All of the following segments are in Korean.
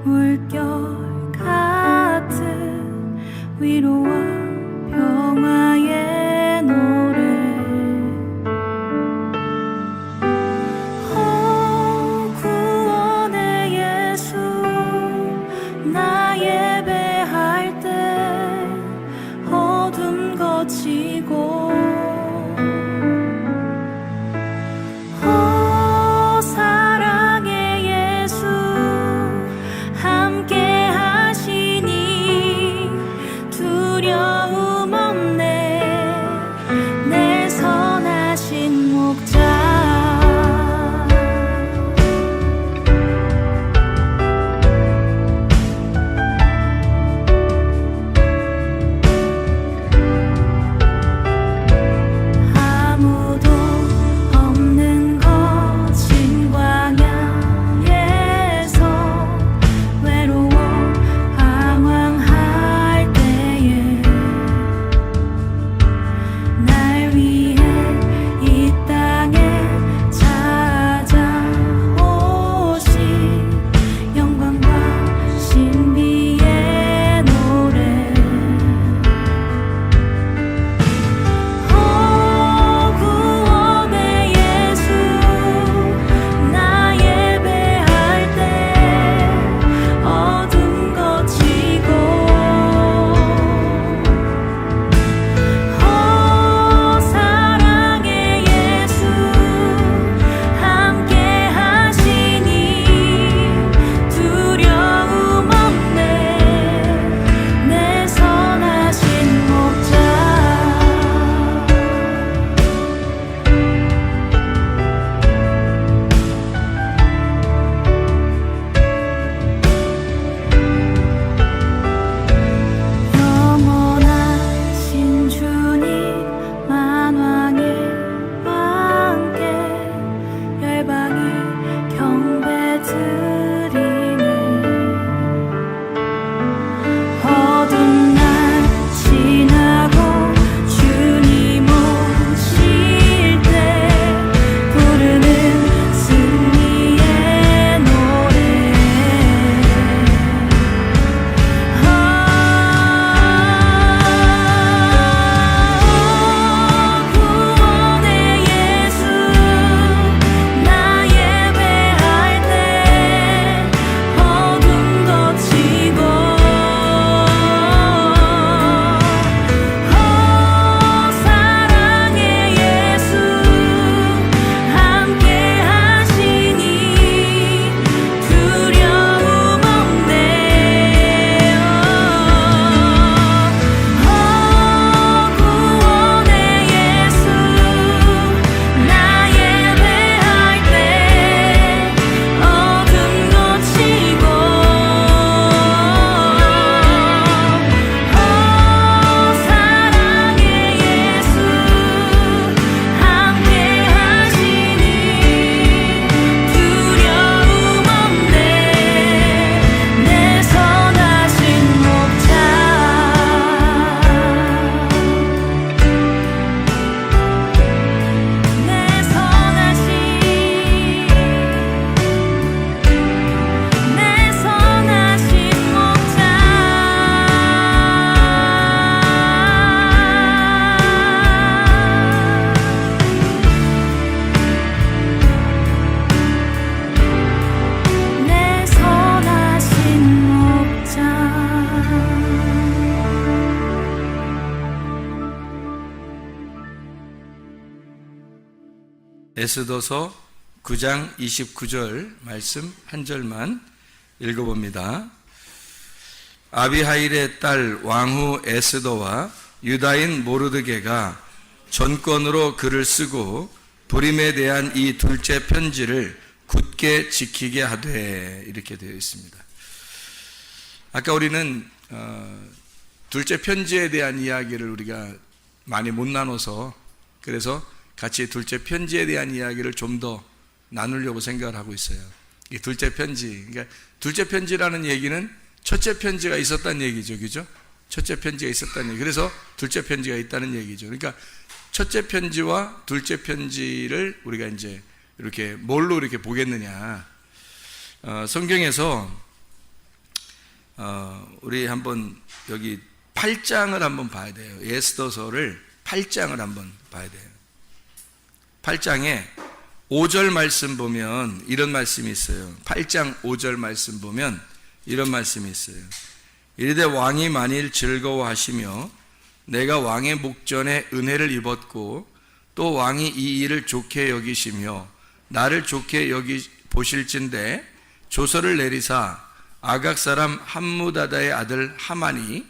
물결 같은 위로와 평화의 노래. 구원의 예수 나 예배할 때 어둠 거치고 에스더서 9장 29절 말씀 한 절만 읽어봅니다. 아비하일의 딸 왕후 에스더와 유다인 모르드게가 전권으로 글을 쓰고 불임에 대한 이 둘째 편지를 굳게 지키게 하되, 이렇게 되어 있습니다. 아까 우리는 둘째 편지에 대한 이야기를 우리가 많이 못 나눠서, 그래서 같이 둘째 편지에 대한 이야기를 좀 더 나누려고 생각을 하고 있어요. 이 둘째 편지, 그러니까 둘째 편지라는 얘기는 첫째 편지가 있었다는 얘기죠, 그죠? 첫째 편지가 있었다는 얘기. 그래서 둘째 편지가 있다는 얘기죠. 그러니까 첫째 편지와 둘째 편지를 우리가 이제 이렇게 뭘로 이렇게 보겠느냐? 성경에서 우리 한번 여기 8장을 한번 봐야 돼요. 에스더서를 8장을 한번 봐야 돼요. 8장에 5절 말씀 보면 이런 말씀이 있어요. 8장 5절 말씀 보면 이런 말씀이 있어요. 이르되 왕이 만일 즐거워하시며 내가 왕의 목전에 은혜를 입었고 또 왕이 이 일을 좋게 여기시며 나를 좋게 여기 보실진대 조서를 내리사 아각 사람 함무다다의 아들 하만이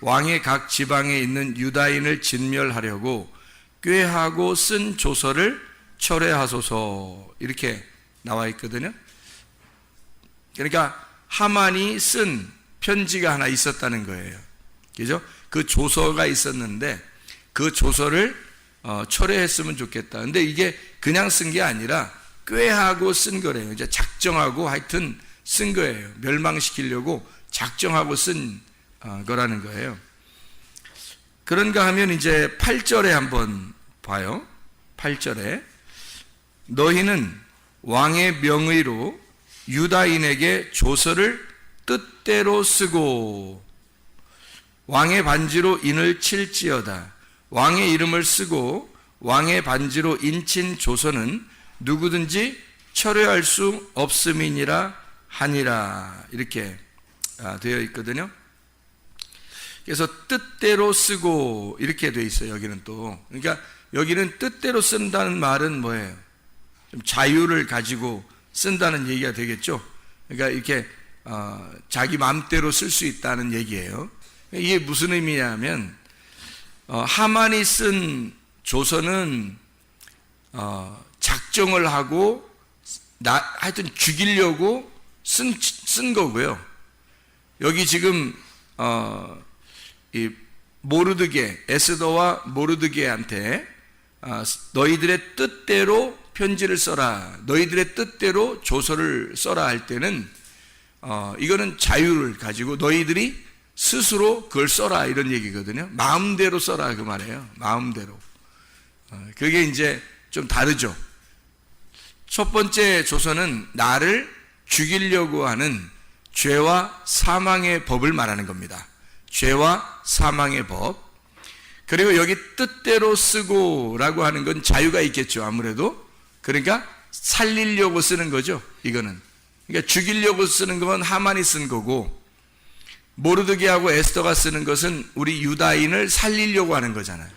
왕의 각 지방에 있는 유다인을 진멸하려고 꾀하고 쓴 조서를 철회하소서, 이렇게 나와 있거든요. 그러니까 하만이 쓴 편지가 하나 있었다는 거예요. 그죠? 그 조서가 있었는데 그 조서를 철회했으면 좋겠다. 근데 이게 그냥 쓴 게 아니라 꾀하고 쓴 거래요. 이제 작정하고 하여튼 쓴 거예요. 멸망시키려고 작정하고 쓴 거라는 거예요. 그런가 하면 이제 8절에 한번 봐요. 8절에 너희는 왕의 명의로 유다인에게 조서를 뜻대로 쓰고 왕의 반지로 인을 칠지어다. 왕의 이름을 쓰고 왕의 반지로 인친 조서는 누구든지 철회할 수 없음이니라 하니라, 이렇게 되어 있거든요. 그래서 뜻대로 쓰고 이렇게 되어 있어요. 여기는 또, 그러니까 여기는 뜻대로 쓴다는 말은 뭐예요? 좀 자유를 가지고 쓴다는 얘기가 되겠죠. 그러니까 이렇게 자기 마음대로 쓸 수 있다는 얘기예요. 이게 무슨 의미냐면 하만이 쓴 조서는 작정을 하고 하여튼 죽이려고 쓴 거고요. 여기 지금 이 모르드게, 에스더와 모르드게한테 너희들의 뜻대로 편지를 써라, 너희들의 뜻대로 조서를 써라 할 때는 이거는 자유를 가지고 너희들이 스스로 그걸 써라, 이런 얘기거든요. 마음대로 써라, 그 말이에요. 마음대로. 그게 이제 좀 다르죠. 첫 번째 조서는 나를 죽이려고 하는 죄와 사망의 법을 말하는 겁니다. 죄와 사망의 법. 그리고 여기 뜻대로 쓰고 라고 하는 건 자유가 있겠죠, 아무래도. 그러니까 살리려고 쓰는 거죠, 이거는. 그러니까 죽이려고 쓰는 건 하만이 쓴 거고, 모르드게하고 에스더가 쓰는 것은 우리 유다인을 살리려고 하는 거잖아요.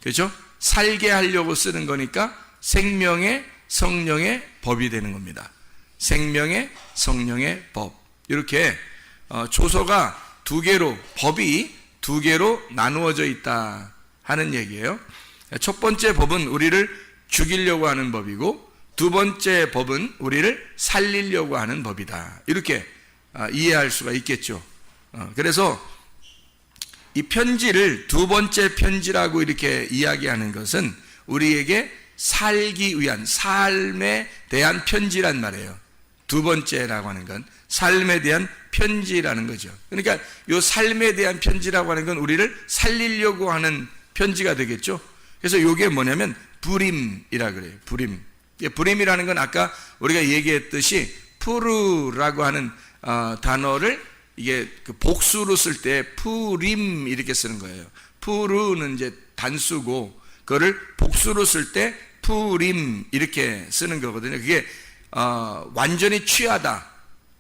그렇죠? 살게 하려고 쓰는 거니까 생명의 성령의 법이 되는 겁니다. 생명의 성령의 법. 이렇게 조서가 두 개로, 법이 두 개로 나누어져 있다 하는 얘기예요. 첫 번째 법은 우리를 죽이려고 하는 법이고, 두 번째 법은 우리를 살리려고 하는 법이다. 이렇게 이해할 수가 있겠죠. 그래서 이 편지를 두 번째 편지라고 이렇게 이야기하는 것은 우리에게 살기 위한, 삶에 대한 편지란 말이에요. 두 번째라고 하는 건 삶에 대한 편지라는 거죠. 그러니까 이 삶에 대한 편지라고 하는 건 우리를 살리려고 하는 편지가 되겠죠. 그래서 이게 뭐냐면 불임이라 그래요. 불임. 불임이라는 건 아까 우리가 얘기했듯이 푸르라고 하는 단어를 이게 그 복수로 쓸 때 푸림 이렇게 쓰는 거예요. 푸르는 이제 단수고 그거를 복수로 쓸 때 푸림 이렇게 쓰는 거거든요. 그게 완전히 취하다,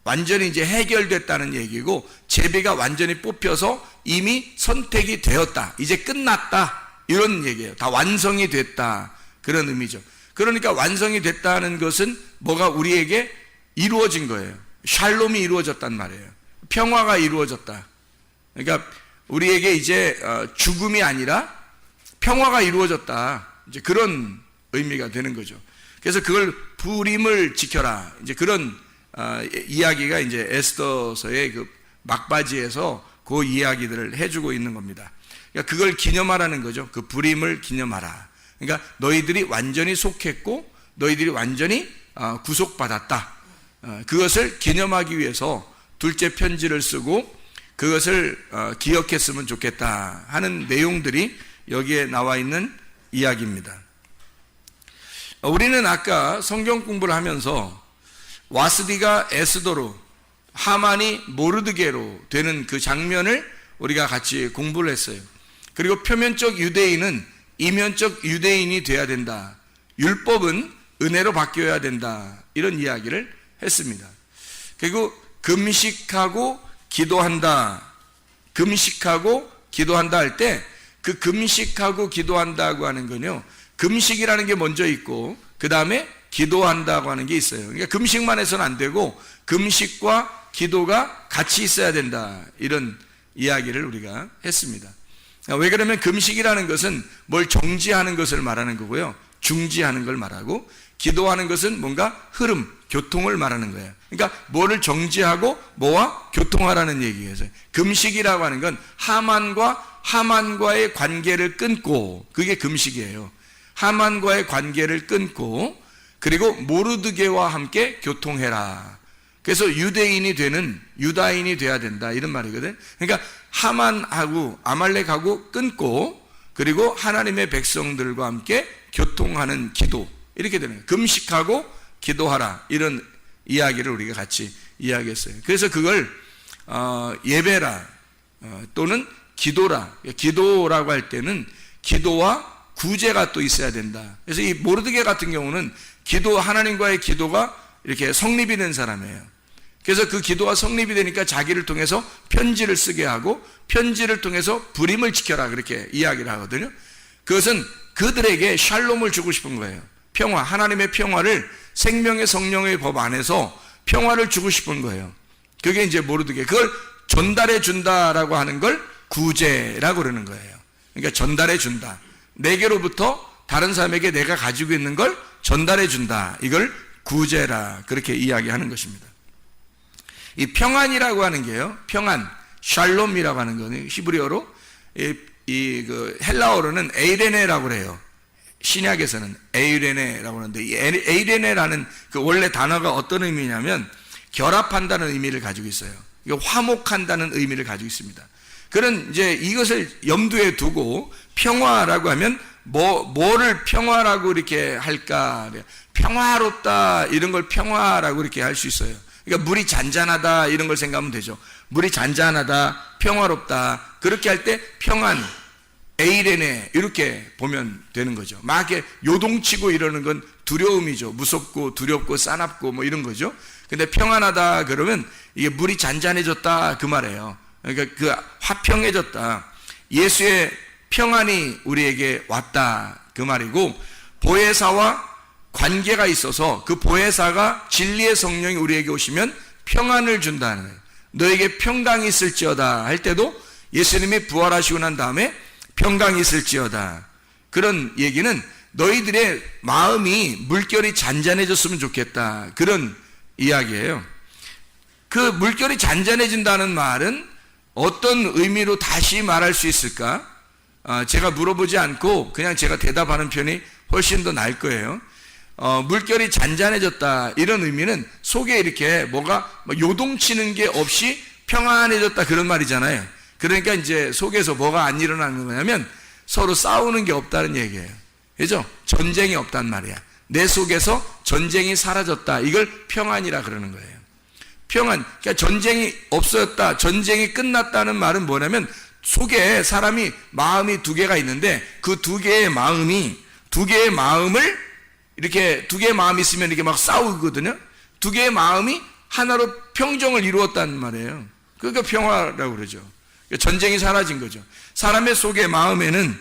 완전히 이제 해결됐다는 얘기고, 제비가 완전히 뽑혀서 이미 선택이 되었다, 이제 끝났다, 이런 얘기예요. 다 완성이 됐다, 그런 의미죠. 그러니까 완성이 됐다는 것은 뭐가 우리에게 이루어진 거예요. 샬롬이 이루어졌단 말이에요. 평화가 이루어졌다. 그러니까 우리에게 이제 죽음이 아니라 평화가 이루어졌다, 이제 그런 의미가 되는 거죠. 그래서 그걸 불임을 지켜라, 이제 그런 이야기가 이제 에스더서의 그 막바지에서 그 이야기들을 해주고 있는 겁니다. 그러니까 그걸 기념하라는 거죠. 그 불임을 기념하라. 그러니까 너희들이 완전히 속했고 너희들이 완전히 구속받았다. 그것을 기념하기 위해서 둘째 편지를 쓰고 그것을 기억했으면 좋겠다 하는 내용들이 여기에 나와 있는 이야기입니다. 우리는 아까 성경 공부를 하면서 와스디가 에스더로 하만이 모르드게로 되는 그 장면을 우리가 같이 공부를 했어요. 그리고 표면적 유대인은 이면적 유대인이 돼야 된다. 율법은 은혜로 바뀌어야 된다. 이런 이야기를 했습니다. 그리고 금식하고 기도한다. 금식하고 기도한다 할 때 그 금식하고 기도한다고 하는 건요, 금식이라는 게 먼저 있고 그 다음에 기도한다고 하는 게 있어요. 그러니까 금식만 해서는 안 되고 금식과 기도가 같이 있어야 된다. 이런 이야기를 우리가 했습니다. 왜 그러면 금식이라는 것은 뭘 정지하는 것을 말하는 거고요, 중지하는 걸 말하고, 기도하는 것은 뭔가 흐름, 교통을 말하는 거예요. 그러니까 뭐를 정지하고 뭐와 교통하라는 얘기예요. 금식이라고 하는 건 하만과의 관계를 끊고, 그게 금식이에요. 하만과의 관계를 끊고, 그리고 모르드게와 함께 교통해라. 그래서 유다인이 돼야 된다. 이런 말이거든. 그러니까 하만하고 아말렉하고 끊고, 그리고 하나님의 백성들과 함께 교통하는 기도. 이렇게 되는 거예요. 금식하고 기도하라. 이런 이야기를 우리가 같이 이야기했어요. 그래서 그걸 예배라 또는 기도라. 기도라고 할 때는 기도와 구제가 또 있어야 된다. 그래서 이 모르드게 같은 경우는 하나님과의 기도가 이렇게 성립이 된 사람이에요. 그래서 그 기도가 성립이 되니까 자기를 통해서 편지를 쓰게 하고, 편지를 통해서 불임을 지켜라, 그렇게 이야기를 하거든요. 그것은 그들에게 샬롬을 주고 싶은 거예요. 평화, 하나님의 평화를, 생명의 성령의 법 안에서 평화를 주고 싶은 거예요. 그게 이제 모르드게, 그걸 전달해 준다라고 하는 걸 구제라고 그러는 거예요. 그러니까 전달해 준다. 내게로부터 다른 사람에게 내가 가지고 있는 걸 전달해 준다. 이걸 구제라, 그렇게 이야기하는 것입니다. 이 평안이라고 하는 게요, 평안, 샬롬이라고 하는 거는 히브리어로, 그 헬라어로는 에이레네라고 그래요. 신약에서는 에이레네라고 하는데, 이 에이레네라는 그 원래 단어가 어떤 의미냐면 결합한다는 의미를 가지고 있어요. 화목한다는 의미를 가지고 있습니다. 그런 이제 이것을 염두에 두고 평화라고 하면 뭐를 평화라고 이렇게 할까? 평화롭다, 이런 걸 평화라고 이렇게 할 수 있어요. 그러니까 물이 잔잔하다, 이런 걸 생각하면 되죠. 물이 잔잔하다, 평화롭다, 그렇게 할 때 평안, 에이레네, 이렇게 보면 되는 거죠. 막 이렇게 요동치고 이러는 건 두려움이죠. 무섭고 두렵고 싸납고 뭐 이런 거죠. 근데 평안하다 그러면 이게 물이 잔잔해졌다, 그 말이에요. 그러니까 그 화평해졌다, 예수의 평안이 우리에게 왔다, 그 말이고, 보혜사와 관계가 있어서 그 보혜사가 진리의 성령이 우리에게 오시면 평안을 준다는 거예요. 너에게 평강이 있을지어다 할 때도 예수님이 부활하시고 난 다음에 평강이 있을지어다, 그런 얘기는 너희들의 마음이 물결이 잔잔해졌으면 좋겠다, 그런 이야기예요. 그 물결이 잔잔해진다는 말은 어떤 의미로 다시 말할 수 있을까? 제가 물어보지 않고 그냥 제가 대답하는 편이 훨씬 더 나을 거예요. 물결이 잔잔해졌다, 이런 의미는 속에 이렇게 뭐가 요동치는 게 없이 평안해졌다, 그런 말이잖아요. 그러니까 이제 속에서 뭐가 안 일어나는 거냐면 서로 싸우는 게 없다는 얘기예요. 그죠? 전쟁이 없단 말이야. 내 속에서 전쟁이 사라졌다, 이걸 평안이라 그러는 거예요. 평안, 그러니까 전쟁이 없어졌다, 전쟁이 끝났다는 말은 뭐냐면 속에 사람이 마음이 두 개가 있는데 그 두 개의 마음을 이렇게 두 개의 마음이 있으면 이렇게 막 싸우거든요. 두 개의 마음이 하나로 평정을 이루었다는 말이에요. 그러니까 평화라고 그러죠. 전쟁이 사라진 거죠. 사람의 속의 마음에는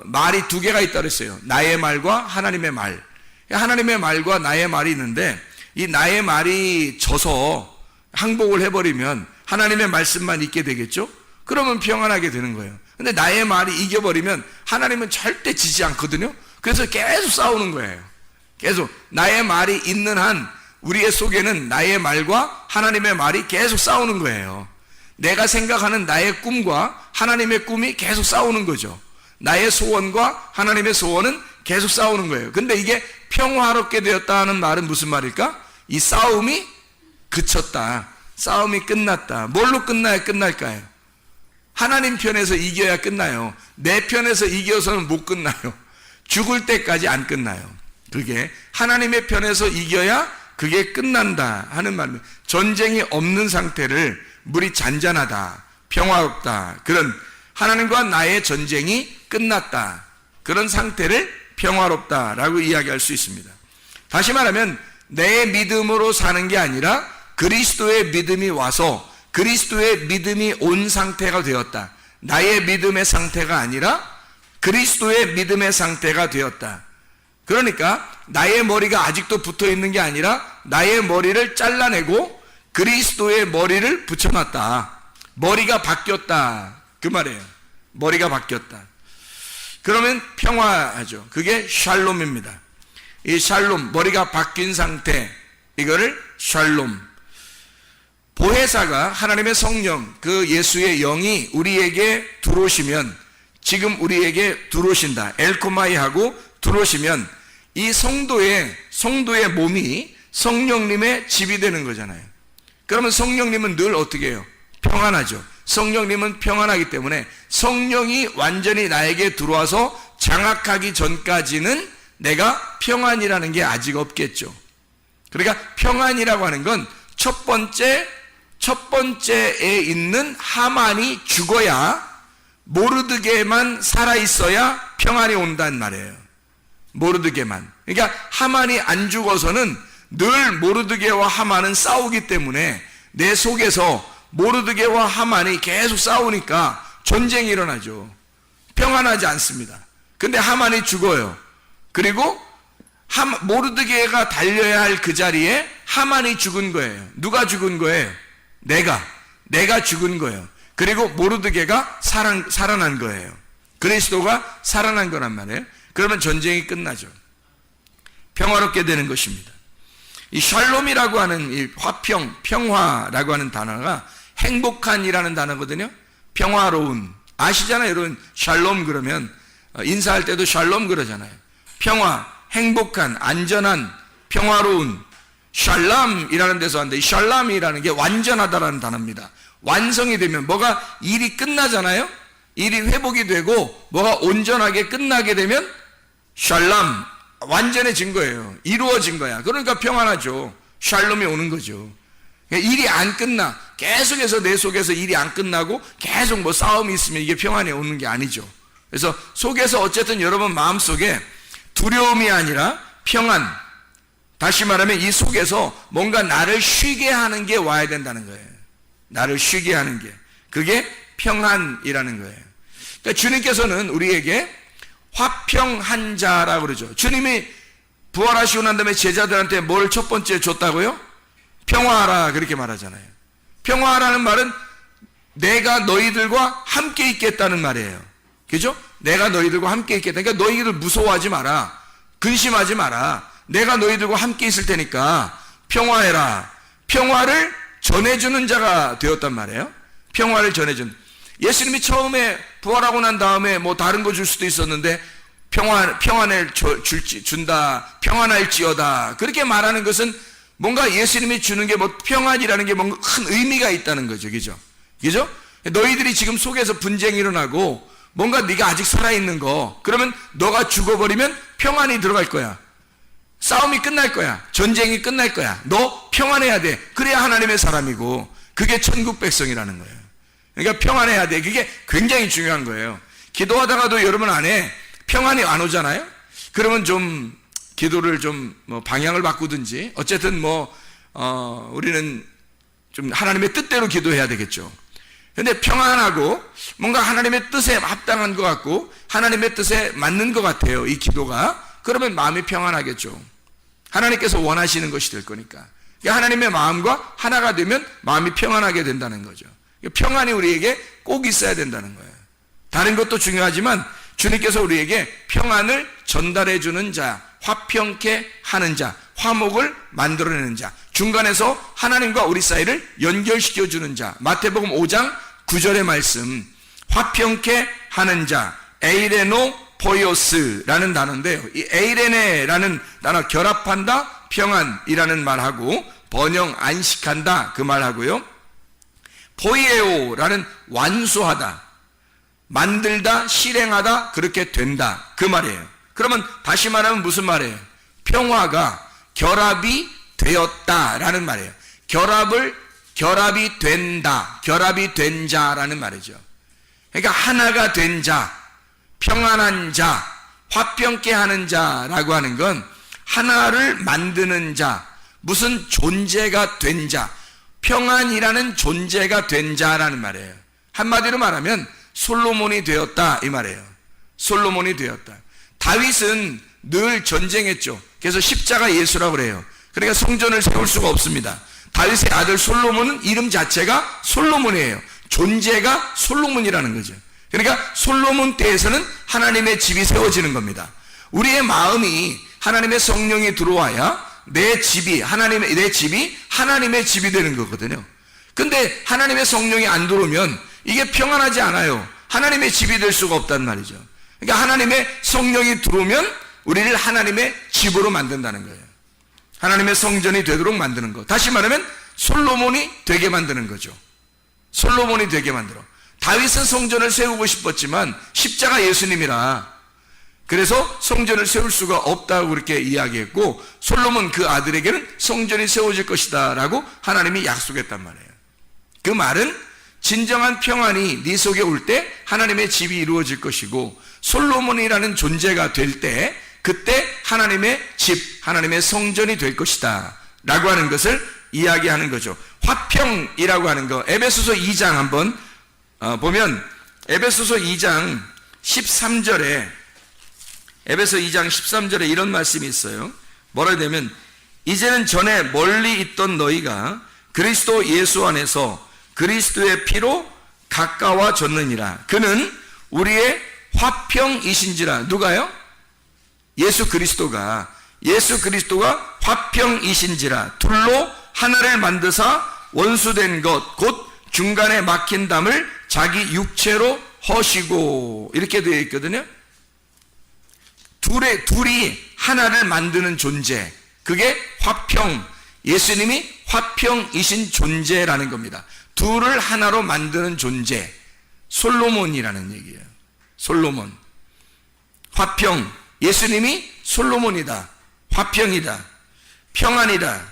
말이 두 개가 있다고 했어요. 나의 말과 하나님의 말. 하나님의 말과 나의 말이 있는데, 이 나의 말이 져서 항복을 해버리면 하나님의 말씀만 있게 되겠죠? 그러면 평안하게 되는 거예요. 근데 나의 말이 이겨버리면 하나님은 절대 지지 않거든요. 그래서 계속 싸우는 거예요. 계속 나의 말이 있는 한 우리의 속에는 나의 말과 하나님의 말이 계속 싸우는 거예요. 내가 생각하는 나의 꿈과 하나님의 꿈이 계속 싸우는 거죠. 나의 소원과 하나님의 소원은 계속 싸우는 거예요. 근데 이게 평화롭게 되었다는 말은 무슨 말일까? 이 싸움이 그쳤다, 싸움이 끝났다. 뭘로 끝나야 끝날까요? 하나님 편에서 이겨야 끝나요. 내 편에서 이겨서는 못 끝나요. 죽을 때까지 안 끝나요. 그게 하나님의 편에서 이겨야 그게 끝난다 하는 말입니다. 전쟁이 없는 상태를 물이 잔잔하다, 평화롭다, 그런 하나님과 나의 전쟁이 끝났다, 그런 상태를 평화롭다라고 이야기할 수 있습니다. 다시 말하면 내 믿음으로 사는 게 아니라 그리스도의 믿음이 와서 그리스도의 믿음이 온 상태가 되었다. 나의 믿음의 상태가 아니라 그리스도의 믿음의 상태가 되었다. 그러니까 나의 머리가 아직도 붙어 있는 게 아니라 나의 머리를 잘라내고 그리스도의 머리를 붙여놨다. 머리가 바뀌었다, 그 말이에요. 머리가 바뀌었다. 그러면 평화하죠. 그게 샬롬입니다. 이 샬롬, 머리가 바뀐 상태, 이거를 샬롬. 보혜사가 하나님의 성령, 그 예수의 영이 우리에게 들어오시면, 지금 우리에게 들어오신다, 엘코마이하고 들어오시면 이 성도의 몸이 성령님의 집이 되는 거잖아요. 그러면 성령님은 늘 어떻게 해요? 평안하죠. 성령님은 평안하기 때문에 성령이 완전히 나에게 들어와서 장악하기 전까지는 내가 평안이라는 게 아직 없겠죠. 그러니까 평안이라고 하는 건 첫 번째에 있는 하만이 죽어야, 모르드게만 살아있어야 평안이 온단 말이에요. 모르드게만. 그러니까 하만이 안 죽어서는 늘 모르드게와 하만은 싸우기 때문에 내 속에서 모르드게와 하만이 계속 싸우니까 전쟁이 일어나죠. 평안하지 않습니다. 근데 하만이 죽어요. 그리고 모르드게가 달려야 할 그 자리에 하만이 죽은 거예요. 누가 죽은 거예요? 내가 죽은 거예요. 그리고 모르드게가 살아난 거예요. 그리스도가 살아난 거란 말이에요. 그러면 전쟁이 끝나죠. 평화롭게 되는 것입니다. 이 샬롬이라고 하는 이 평화라고 하는 단어가 행복한이라는 단어거든요. 평화로운. 아시잖아요, 여러분. 샬롬 그러면 인사할 때도 샬롬 그러잖아요. 평화, 행복한, 안전한, 평화로운. 샬람이라는 데서 왔는데, 이 샬람이라는 게 완전하다라는 단어입니다. 완성이 되면 뭐가 일이 끝나잖아요. 일이 회복이 되고 뭐가 온전하게 끝나게 되면 샬람, 완전해진 거예요. 이루어진 거야. 그러니까 평안하죠. 샬롬이 오는 거죠. 일이 안 끝나, 계속해서 내 속에서 일이 안 끝나고 계속 뭐 싸움이 있으면 이게 평안이 오는 게 아니죠. 그래서 속에서 어쨌든 여러분 마음속에 두려움이 아니라 평안, 다시 말하면 이 속에서 뭔가 나를 쉬게 하는 게 와야 된다는 거예요. 나를 쉬게 하는 게, 그게 평안이라는 거예요. 그러니까 주님께서는 우리에게 화평한 자라고 그러죠. 주님이 부활하시고 난 다음에 제자들한테 뭘 첫 번째 줬다고요? 평화하라, 그렇게 말하잖아요. 평화하라는 말은 내가 너희들과 함께 있겠다는 말이에요. 그죠? 내가 너희들과 함께 있겠다. 그러니까 너희들 무서워하지 마라, 근심하지 마라, 내가 너희들과 함께 있을 테니까 평화해라. 평화를 전해주는 자가 되었단 말이에요. 평화를 전해준. 예수님이 처음에 부활하고 난 다음에 뭐 다른 거 줄 수도 있었는데 평안을 준다, 평안할지어다, 그렇게 말하는 것은 뭔가 예수님이 주는 게 뭐 평안이라는 게 뭔가 큰 의미가 있다는 거죠. 그죠? 그죠? 너희들이 지금 속에서 분쟁이 일어나고 뭔가 네가 아직 살아있는 거, 그러면 너가 죽어버리면 평안이 들어갈 거야. 싸움이 끝날 거야. 전쟁이 끝날 거야. 너 평안해야 돼. 그래야 하나님의 사람이고 그게 천국 백성이라는 거예요. 그러니까 평안해야 돼. 그게 굉장히 중요한 거예요. 기도하다가도 여러분 안에 평안이 안 오잖아요. 그러면 좀 기도를 좀 뭐 방향을 바꾸든지 어쨌든 우리는 좀 하나님의 뜻대로 기도해야 되겠죠. 근데 평안하고 뭔가 하나님의 뜻에 합당한 것 같고 하나님의 뜻에 맞는 것 같아요, 이 기도가. 그러면 마음이 평안하겠죠. 하나님께서 원하시는 것이 될 거니까. 하나님의 마음과 하나가 되면 마음이 평안하게 된다는 거죠. 평안이 우리에게 꼭 있어야 된다는 거예요. 다른 것도 중요하지만 주님께서 우리에게 평안을 전달해 주는 자, 화평케 하는 자, 화목을 만들어내는 자, 중간에서 하나님과 우리 사이를 연결시켜 주는 자. 마태복음 5장 9절의 말씀, 화평케 하는 자, 에이레노 포이오스라는 단어인데요. 이 에이레네라는 단어, 결합한다, 평안이라는 말하고 번영, 안식한다, 그 말하고요. 포이에오라는 완수하다, 만들다, 실행하다, 그렇게 된다, 그 말이에요. 그러면 다시 말하면 무슨 말이에요? 평화가 결합이 되었다라는 말이에요. 결합이 된다, 결합이 된 자라는 말이죠. 그러니까 하나가 된 자, 평안한 자, 화평케 하는 자라고 하는 건 하나를 만드는 자, 무슨 존재가 된 자, 평안이라는 존재가 된 자라는 말이에요. 한마디로 말하면 솔로몬이 되었다 이 말이에요. 솔로몬이 되었다. 다윗은 늘 전쟁했죠. 그래서 십자가 예수라고 그래요. 그러니까 성전을 세울 수가 없습니다. 다윗의 아들 솔로몬은 이름 자체가 솔로몬이에요. 존재가 솔로몬이라는 거죠. 그러니까 솔로몬 때에서는 하나님의 집이 세워지는 겁니다. 우리의 마음이 하나님의 성령이 들어와야 내 집이 하나님의 집이 되는 거거든요. 근데 하나님의 성령이 안 들어오면 이게 평안하지 않아요. 하나님의 집이 될 수가 없단 말이죠. 그러니까 하나님의 성령이 들어오면 우리를 하나님의 집으로 만든다는 거예요. 하나님의 성전이 되도록 만드는 거. 다시 말하면 솔로몬이 되게 만드는 거죠. 솔로몬이 되게 만들어. 다윗은 성전을 세우고 싶었지만 십자가 예수님이라 그래서 성전을 세울 수가 없다고 그렇게 이야기했고, 솔로몬 그 아들에게는 성전이 세워질 것이다 라고 하나님이 약속했단 말이에요. 그 말은 진정한 평안이 네 속에 올 때 하나님의 집이 이루어질 것이고, 솔로몬이라는 존재가 될 때 그때 하나님의 집, 하나님의 성전이 될 것이다 라고 하는 것을 이야기하는 거죠. 화평이라고 하는 거, 에베소서 2장 한번 보면 에베소서 2장 13절에 에베소 2장 13절에 이런 말씀이 있어요. 뭐라 되면 이제는 전에 멀리 있던 너희가 그리스도 예수 안에서 그리스도의 피로 가까워졌느니라. 그는 우리의 화평이신지라. 누가요? 예수 그리스도가 화평이신지라. 둘로 하나를 만드사 원수된 것 곧 중간에 막힌 담을 자기 육체로 허시고, 이렇게 되어 있거든요. 둘이 하나를 만드는 존재, 그게 화평, 예수님이 화평이신 존재라는 겁니다. 둘을 하나로 만드는 존재, 솔로몬이라는 얘기예요. 솔로몬, 화평, 예수님이 솔로몬이다, 화평이다, 평안이다.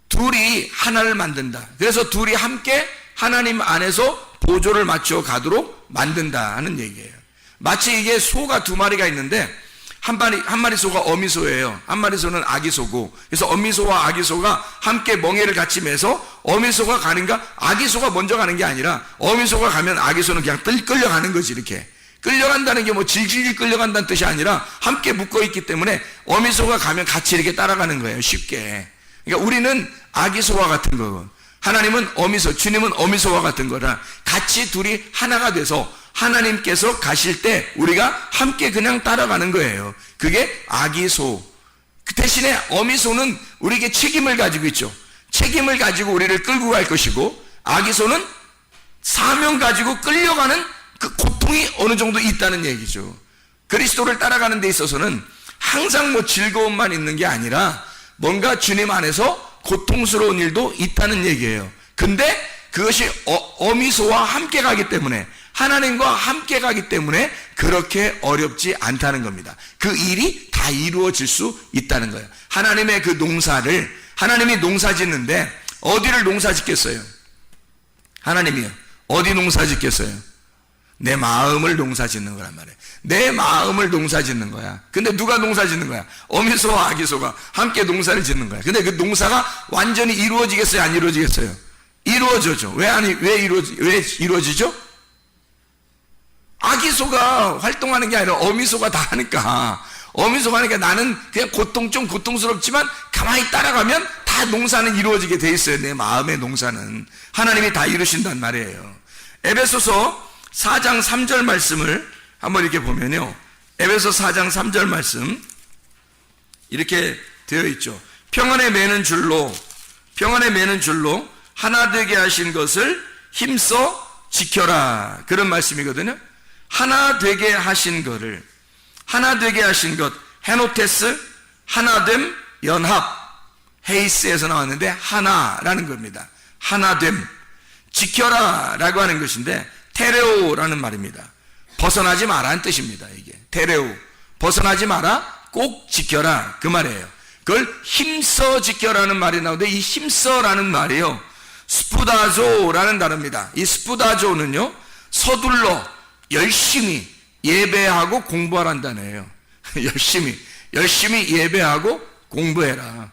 둘이 하나를 만든다. 그래서 둘이 함께 하나님 안에서 보조를 맞춰 가도록 만든다 하는 얘기예요. 마치 이게 소가 두 마리가 있는데 한 마리 소가 어미소예요. 한 마리 소는 아기소고, 그래서 어미소와 아기소가 함께 멍에를 같이 매서 어미소가 가는가, 아기소가 먼저 가는 게 아니라 어미소가 가면 아기소는 그냥 끌려가는 거지. 이렇게 끌려간다는 게 뭐 질질 끌려간다는 뜻이 아니라 함께 묶어있기 때문에 어미소가 가면 같이 이렇게 따라가는 거예요. 쉽게. 그러니까 우리는 아기소와 같은 거고, 하나님은 어미소, 주님은 어미소와 같은 거라 같이 둘이 하나가 돼서 하나님께서 가실 때 우리가 함께 그냥 따라가는 거예요. 그게 아기소. 그 대신에 어미소는 우리에게 책임을 가지고 있죠. 책임을 가지고 우리를 끌고 갈 것이고, 아기소는 사명 가지고 끌려가는 그 고통이 어느 정도 있다는 얘기죠. 그리스도를 따라가는 데 있어서는 항상 뭐 즐거움만 있는 게 아니라 뭔가 주님 안에서 고통스러운 일도 있다는 얘기예요. 근데 그것이 어미소와 함께 가기 때문에, 하나님과 함께 가기 때문에 그렇게 어렵지 않다는 겁니다. 그 일이 다 이루어질 수 있다는 거예요. 하나님의 그 농사를, 하나님이 농사 짓는데 어디를 농사 짓겠어요? 하나님이요. 어디 농사 짓겠어요? 내 마음을 농사 짓는 거란 말이에요. 내 마음을 농사 짓는 거야. 근데 누가 농사 짓는 거야? 어미소와 아기소가 함께 농사를 짓는 거야. 근데 그 농사가 완전히 이루어지겠어요? 안 이루어지겠어요? 이루어져죠. 왜 이루어지죠? 아기소가 활동하는 게 아니라 어미소가 다 하니까. 어미소가 하니까 나는 그냥 좀 고통스럽지만 가만히 따라가면 다 농사는 이루어지게 돼 있어요. 내 마음의 농사는 하나님이 다 이루신단 말이에요. 에베소서 4장 3절 말씀을 한번 이렇게 보면요, 에베소 4장 3절 말씀 이렇게 되어 있죠. 평안에 매는 줄로 하나 되게 하신 것을 힘써 지켜라, 그런 말씀이거든요. 하나 되게 하신 것, 헤노테스, 하나됨, 연합, 헤이스에서 나왔는데 하나라는 겁니다. 하나됨, 지켜라 라고 하는 것인데, 테레오라는 말입니다. 벗어나지 마라는 뜻입니다. 이게 테레오, 벗어나지 마라, 꼭 지켜라, 그 말이에요. 그걸 힘써 지켜라는 말이 나오는데, 이 힘써라는 말이요, 스푸다조라는 단어입니다. 이 스푸다조는요, 서둘러 열심히 예배하고 공부하라는 단어예요. 열심히 예배하고 공부해라.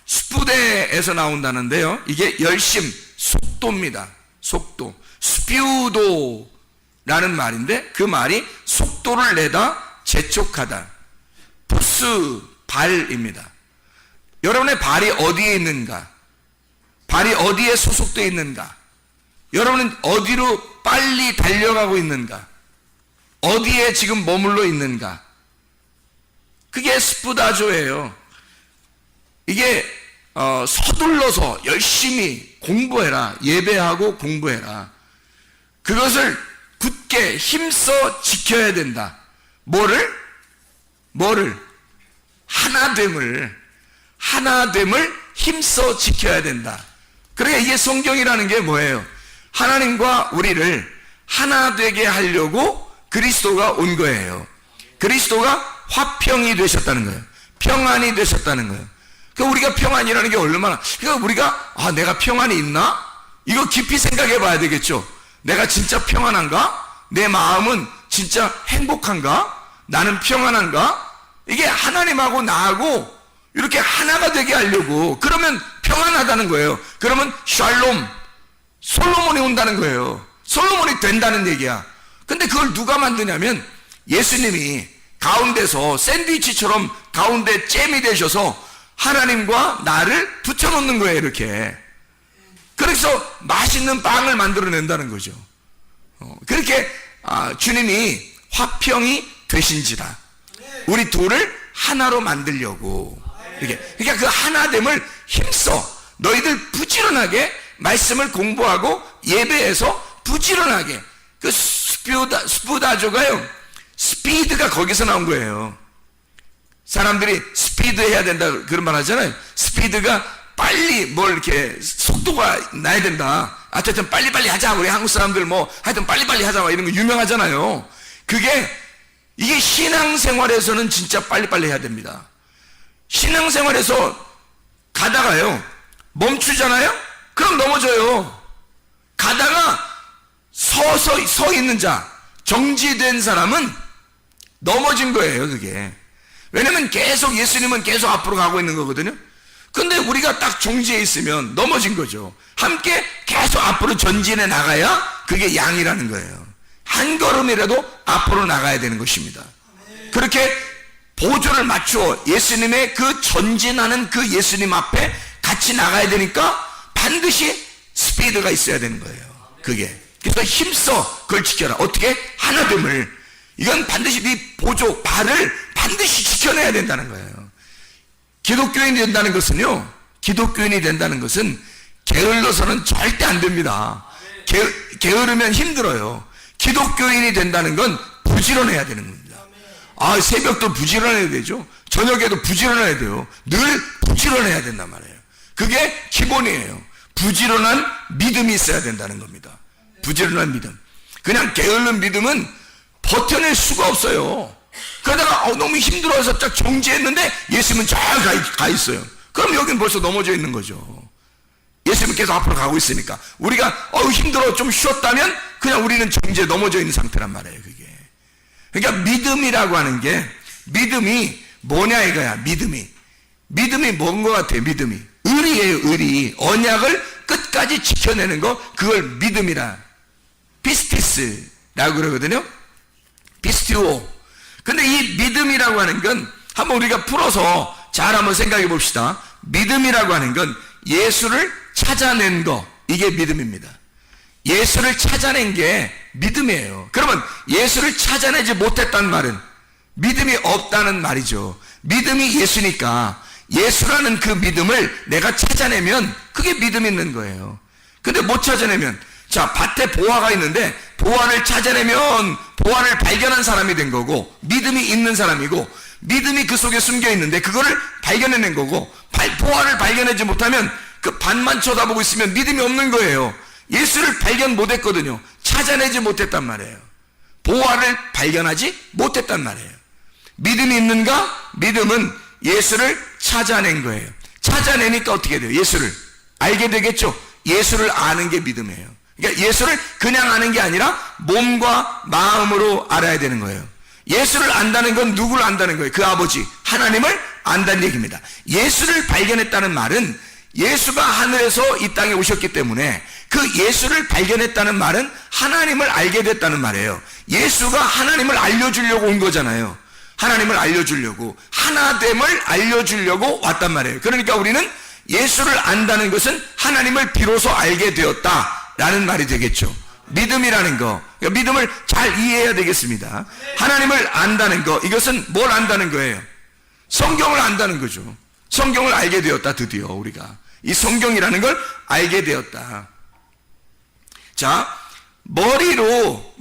스푸데에서 나온다는데요, 이게 열심, 속도입니다. 속도. 스피우도라는 말인데, 그 말이 속도를 내다, 재촉하다. 푸스, 발입니다. 여러분의 발이 어디에 있는가? 발이 어디에 소속되어 있는가? 여러분은 어디로 빨리 달려가고 있는가? 어디에 지금 머물러 있는가? 그게 스푸다조예요. 이게 서둘러서 열심히 공부해라. 예배하고 공부해라. 그것을 굳게 힘써 지켜야 된다. 뭐를? 하나됨을 힘써 지켜야 된다. 그러니까 이게 성경이라는 게 뭐예요? 하나님과 우리를 하나 되게 하려고 그리스도가 온 거예요. 그리스도가 화평이 되셨다는 거예요. 평안이 되셨다는 거예요. 그러니까 우리가 평안이라는 게 얼마나, 그러니까 우리가 내가 평안이 있나? 이거 깊이 생각해 봐야 되겠죠. 내가 진짜 평안한가? 내 마음은 진짜 행복한가? 나는 평안한가? 이게 하나님하고 나하고 이렇게 하나가 되게 하려고, 그러면 평안하다는 거예요. 그러면 샬롬, 솔로몬이 온다는 거예요. 솔로몬이 된다는 얘기야. 근데 그걸 누가 만드냐면 예수님이 가운데서 샌드위치처럼 가운데 잼이 되셔서 하나님과 나를 붙여놓는 거예요, 이렇게. 그래서 맛있는 빵을 만들어낸다는 거죠. 그렇게 주님이 화평이 되신지라 우리 둘을 하나로 만들려고 이렇게. 그러니까 그 하나됨을 힘써 너희들 부지런하게 말씀을 공부하고 예배에서 부지런하게. 그 스푸다조가요, 스피드가 거기서 나온 거예요. 사람들이 스피드 해야 된다 그런 말 하잖아요. 스피드가 빨리 뭘 이렇게 속도가 나야 된다. 하여튼 빨리빨리 하자. 우리 한국 사람들 하여튼 빨리빨리 하자 이런 거 유명하잖아요. 이게 신앙생활에서는 진짜 빨리빨리 해야 됩니다. 신앙생활에서 가다가요 멈추잖아요? 그럼 넘어져요. 가다가 서 있는 자, 정지된 사람은 넘어진 거예요, 그게. 왜냐면 계속 예수님은 계속 앞으로 가고 있는 거거든요. 근데 우리가 딱 정지해 있으면 넘어진 거죠. 함께 계속 앞으로 전진해 나가야 그게 양이라는 거예요. 한 걸음이라도 앞으로 나가야 되는 것입니다. 그렇게 보조를 맞추어 예수님의 그 전진하는 그 예수님 앞에 같이 나가야 되니까 반드시 스피드가 있어야 되는 거예요. 그게. 그래서 힘써 그걸 지켜라. 어떻게? 하나됨을. 이건 반드시 네 보조, 발을 반드시 지켜내야 된다는 거예요. 기독교인이 된다는 것은 게을러서는 절대 안 됩니다. 게으르면 힘들어요. 기독교인이 된다는 건 부지런해야 되는 겁니다. 새벽도 부지런해야 되죠. 저녁에도 부지런해야 돼요. 늘 부지런해야 된단 말이에요. 그게 기본이에요. 부지런한 믿음이 있어야 된다는 겁니다. 부지런한 믿음. 그냥 게으른 믿음은 버텨낼 수가 없어요. 그러다가 너무 힘들어서 딱 정지했는데 예수님은 잘 가 있어요. 그럼 여긴 벌써 넘어져 있는 거죠. 예수님은 계속 앞으로 가고 있으니까. 우리가 힘들어 좀 쉬었다면 그냥 우리는 정지에 넘어져 있는 상태란 말이에요, 그게. 그러니까 믿음이라고 하는 게, 믿음이 뭐냐 이거야. 믿음이 뭔 것 같아요. 믿음이 의리예요. 의리. 언약을 끝까지 지켜내는 거, 그걸 믿음이라 피스티스라고 그러거든요. 피스티오. 근데 이 믿음이라고 하는 건 한번 우리가 풀어서 잘 한번 생각해 봅시다. 믿음이라고 하는 건 예수를 찾아낸 거, 이게 믿음입니다. 예수를 찾아낸 게 믿음이에요. 그러면 예수를 찾아내지 못했다는 말은 믿음이 없다는 말이죠. 믿음이 예수니까 예수라는 그 믿음을 내가 찾아내면 그게 믿음 있는 거예요. 근데 못 찾아내면, 자, 밭에 보화가 있는데 보화를 찾아내면 보화를 발견한 사람이 된 거고, 믿음이 있는 사람이고, 믿음이 그 속에 숨겨 있는데 그거를 발견해낸 거고, 보화를 발견하지 못하면 그 밭만 쳐다보고 있으면 믿음이 없는 거예요. 예수를 발견 못했거든요. 찾아내지 못했단 말이에요. 보화를 발견하지 못했단 말이에요. 믿음이 있는가? 믿음은 예수를 찾아낸 거예요. 찾아내니까 어떻게 돼요? 예수를 알게 되겠죠. 예수를 아는 게 믿음이에요. 그러니까 예수를 그냥 아는 게 아니라 몸과 마음으로 알아야 되는 거예요. 예수를 안다는 건 누구를 안다는 거예요? 그 아버지 하나님을 안다는 얘기입니다. 예수를 발견했다는 말은 예수가 하늘에서 이 땅에 오셨기 때문에 그 예수를 발견했다는 말은 하나님을 알게 됐다는 말이에요. 예수가 하나님을 알려주려고 온 거잖아요. 하나님을 알려주려고, 하나됨을 알려주려고 왔단 말이에요. 그러니까 우리는 예수를 안다는 것은 하나님을 비로소 알게 되었다라는 말이 되겠죠. 믿음이라는 거, 그러니까 믿음을 잘 이해해야 되겠습니다. 하나님을 안다는 거, 이것은 뭘 안다는 거예요? 성경을 안다는 거죠. 성경을 알게 되었다. 드디어 우리가 이 성경이라는 걸 알게 되었다. 자, 머리로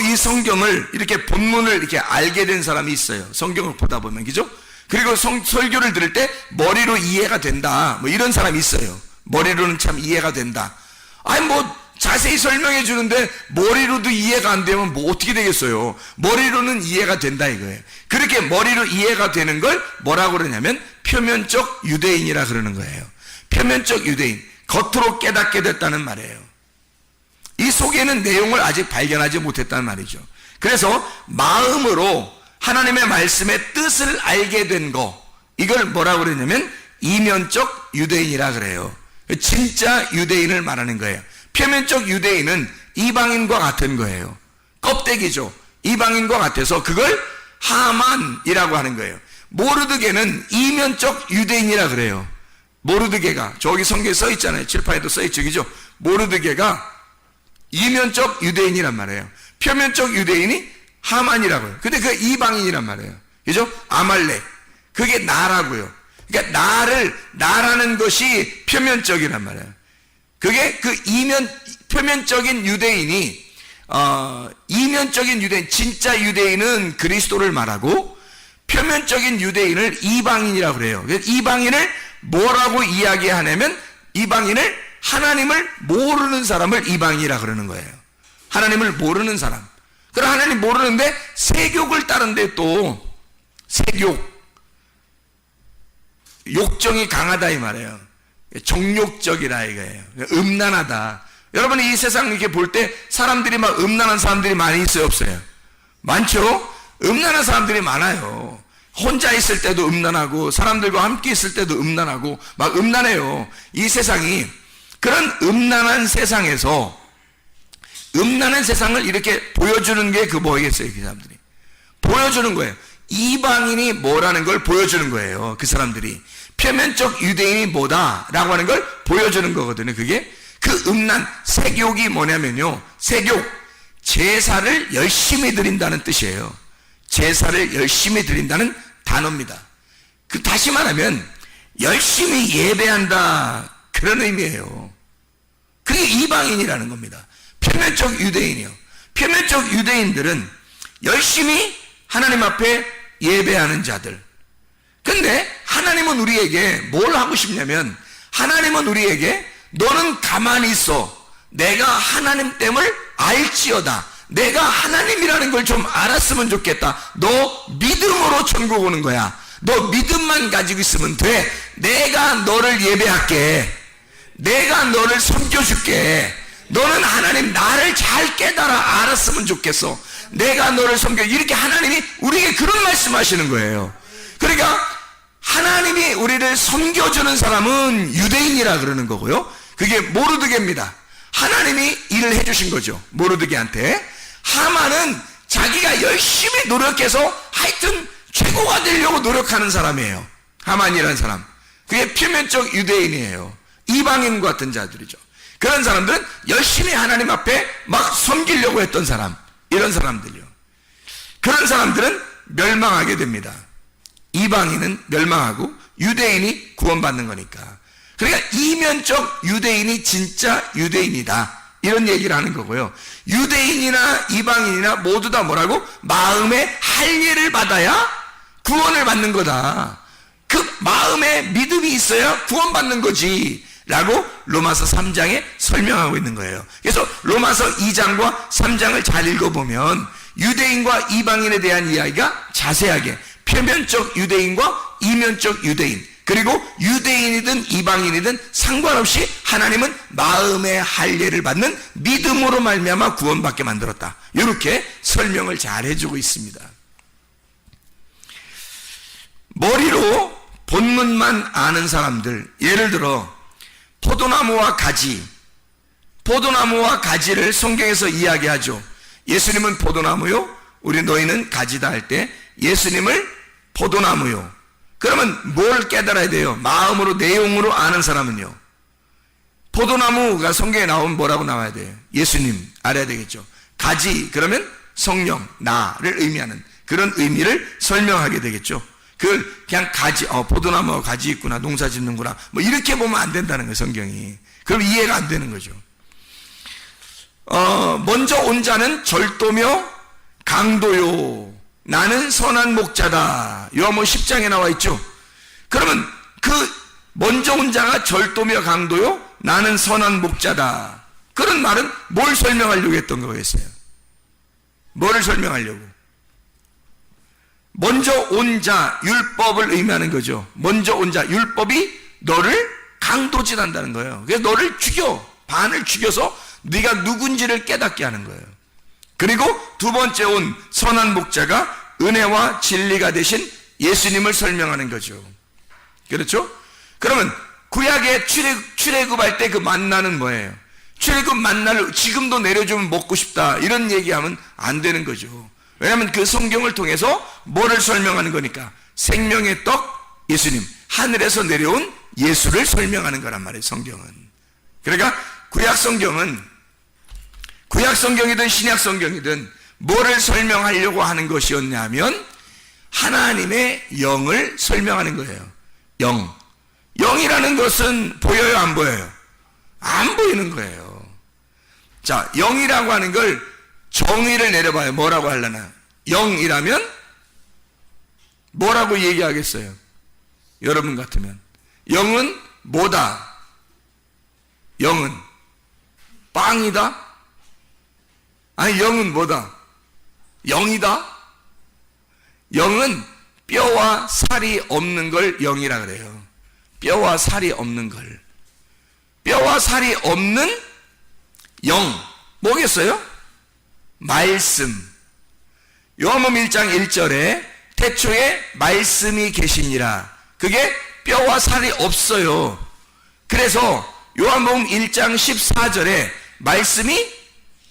이 성경을 이렇게 본문을 이렇게 알게 된 사람이 있어요. 성경을 보다 보면, 그죠? 그리고 설교를 들을 때 머리로 이해가 된다, 뭐 이런 사람이 있어요. 머리로는 참 이해가 된다. 아니 뭐 자세히 설명해 주는데 머리로도 이해가 안 되면 뭐 어떻게 되겠어요? 머리로는 이해가 된다 이거예요. 그렇게 머리로 이해가 되는 걸 뭐라고 그러냐면 표면적 유대인이라 그러는 거예요. 표면적 유대인, 겉으로 깨닫게 됐다는 말이에요. 이 속에는 내용을 아직 발견하지 못했다는 말이죠. 그래서 마음으로 하나님의 말씀의 뜻을 알게 된 거, 이걸 뭐라고 그러냐면 이면적 유대인이라 그래요. 진짜 유대인을 말하는 거예요. 표면적 유대인은 이방인과 같은 거예요. 껍데기죠. 이방인과 같아서 그걸 하만이라고 하는 거예요. 모르드게는 이면적 유대인이라 그래요. 모르드게가 저기 성경에 써 있잖아요. 칠판에도 써 있죠, 그죠? 모르드게가 이면적 유대인이란 말이에요. 표면적 유대인이 하만이라고요. 근데 그 이방인이란 말이에요. 그죠? 아말렉. 그게 나라고요. 그러니까 나라는 것이 표면적이란 말이에요. 그게 그 표면적인 유대인이, 이면적인 유대인, 진짜 유대인은 그리스도를 말하고, 표면적인 유대인을 이방인이라고 그래요. 이방인을 뭐라고 이야기하냐면, 이방인을 하나님을 모르는 사람을 이방인이라 그러는 거예요. 하나님을 모르는 사람. 그럼 하나님 모르는데 세욕을 따른데 또 세욕, 욕정이 강하다 이 말이에요. 정욕적이라 이거예요. 음란하다. 여러분이 이 세상 이렇게 볼 때 사람들이 막 음란한 사람들이 많이 있어요, 없어요? 많죠? 음란한 사람들이 많아요. 혼자 있을 때도 음란하고 사람들과 함께 있을 때도 음란하고 막 음란해요. 이 세상이. 그런 음란한 세상에서 음란한 세상을 이렇게 보여주는 게 그 뭐겠어요? 그 사람들이 보여주는 거예요. 이방인이 뭐라는 걸 보여주는 거예요. 그 사람들이 표면적 유대인이 뭐다라고 하는 걸 보여주는 거거든요. 그게 그 음란 세욕이 뭐냐면요, 세욕, 제사를 열심히 드린다는 뜻이에요. 제사를 열심히 드린다는 단어입니다. 그 다시 말하면 열심히 예배한다, 그런 의미예요. 그게 이방인이라는 겁니다. 표면적 유대인이요. 표면적 유대인들은 열심히 하나님 앞에 예배하는 자들. 근데 하나님은 우리에게 뭘 하고 싶냐면, 하나님은 우리에게 너는 가만히 있어. 내가 하나님됨을 알지어다. 내가 하나님이라는 걸 좀 알았으면 좋겠다. 너 믿음으로 천국 오는 거야. 너 믿음만 가지고 있으면 돼. 내가 너를 예배할게. 내가 너를 섬겨줄게. 너는 하나님 나를 잘 깨달아 알았으면 좋겠어. 내가 너를 섬겨. 이렇게 하나님이 우리에게 그런 말씀하시는 거예요. 그러니까 하나님이 우리를 섬겨주는 사람은 유대인이라 그러는 거고요. 그게 모르드게입니다. 하나님이 일을 해주신 거죠, 모르드게한테. 하만은 자기가 열심히 노력해서 하여튼 최고가 되려고 노력하는 사람이에요. 하만이라는 사람. 그게 표면적 유대인이에요. 이방인 같은 자들이죠. 그런 사람들은 열심히 하나님 앞에 막 섬기려고 했던 사람, 이런 사람들이요. 그런 사람들은 멸망하게 됩니다. 이방인은 멸망하고 유대인이 구원받는 거니까. 그러니까 이면적 유대인이 진짜 유대인이다, 이런 얘기를 하는 거고요. 유대인이나 이방인이나 모두 다 뭐라고? 마음의 할례를 받아야 구원을 받는 거다. 그 마음에 믿음이 있어야 구원받는 거지 라고 로마서 3장에 설명하고 있는 거예요. 그래서 로마서 2장과 3장을 잘 읽어보면 유대인과 이방인에 대한 이야기가 자세하게 표면적 유대인과 이면적 유대인, 그리고 유대인이든 이방인이든 상관없이 하나님은 마음의 할례를 받는 믿음으로 말미암아 구원받게 만들었다. 이렇게 설명을 잘 해주고 있습니다. 머리로 본문만 아는 사람들, 예를 들어 포도나무와 가지를 성경에서 이야기하죠. 예수님은 포도나무요, 우리 너희는 가지다 할 때 예수님을 포도나무요. 그러면 뭘 깨달아야 돼요? 마음으로, 내용으로 아는 사람은요, 포도나무가 성경에 나오면 뭐라고 나와야 돼요? 예수님 알아야 되겠죠. 가지, 그러면 성령, 나를 의미하는 그런 의미를 설명하게 되겠죠. 그걸 그냥 가지, 포도나무가 가지 있구나, 농사 짓는구나, 뭐 이렇게 보면 안 된다는 거예요, 성경이. 그럼 이해가 안 되는 거죠. 먼저 온 자는 절도며 강도요, 나는 선한 목자다. 요한복음 10장에 나와 있죠. 그러면 그 먼저 온 자가 절도며 강도요, 나는 선한 목자다. 그런 말은 뭘 설명하려고 했던 거겠어요? 뭐를 설명하려고? 먼저 온 자, 율법을 의미하는 거죠. 먼저 온 자, 율법이 너를 강도질한다는 거예요. 그래서 너를 죽여, 반을 죽여서 네가 누군지를 깨닫게 하는 거예요. 그리고 두 번째 온 선한 목자가 은혜와 진리가 되신 예수님을 설명하는 거죠. 그렇죠? 그러면 구약의 출애굽할 때 그 만나는 뭐예요? 출애굽 만나를 지금도 내려주면 먹고 싶다, 이런 얘기하면 안 되는 거죠. 왜냐하면 그 성경을 통해서 뭐를 설명하는 거니까? 생명의 떡 예수님, 하늘에서 내려온 예수를 설명하는 거란 말이에요, 성경은. 그러니까 구약 성경이든 신약 성경이든 뭐를 설명하려고 하는 것이었냐면 하나님의 영을 설명하는 거예요. 영이라는 것은 보여요, 안 보여요? 안 보이는 거예요. 자, 영이라고 하는 걸 정의를 내려봐요. 뭐라고 하려나? 영이라면 뭐라고 얘기하겠어요? 여러분 같으면 영은 뭐다? 영은 빵이다? 아니, 영은 뭐다? 영이다? 영은 뼈와 살이 없는 걸 영이라 그래요. 뼈와 살이 없는 걸. 뼈와 살이 없는 영, 뭐겠어요? 말씀. 요한복음 1장 1절에 태초에 말씀이 계시니라. 그게 뼈와 살이 없어요. 그래서 요한복음 1장 14절에 말씀이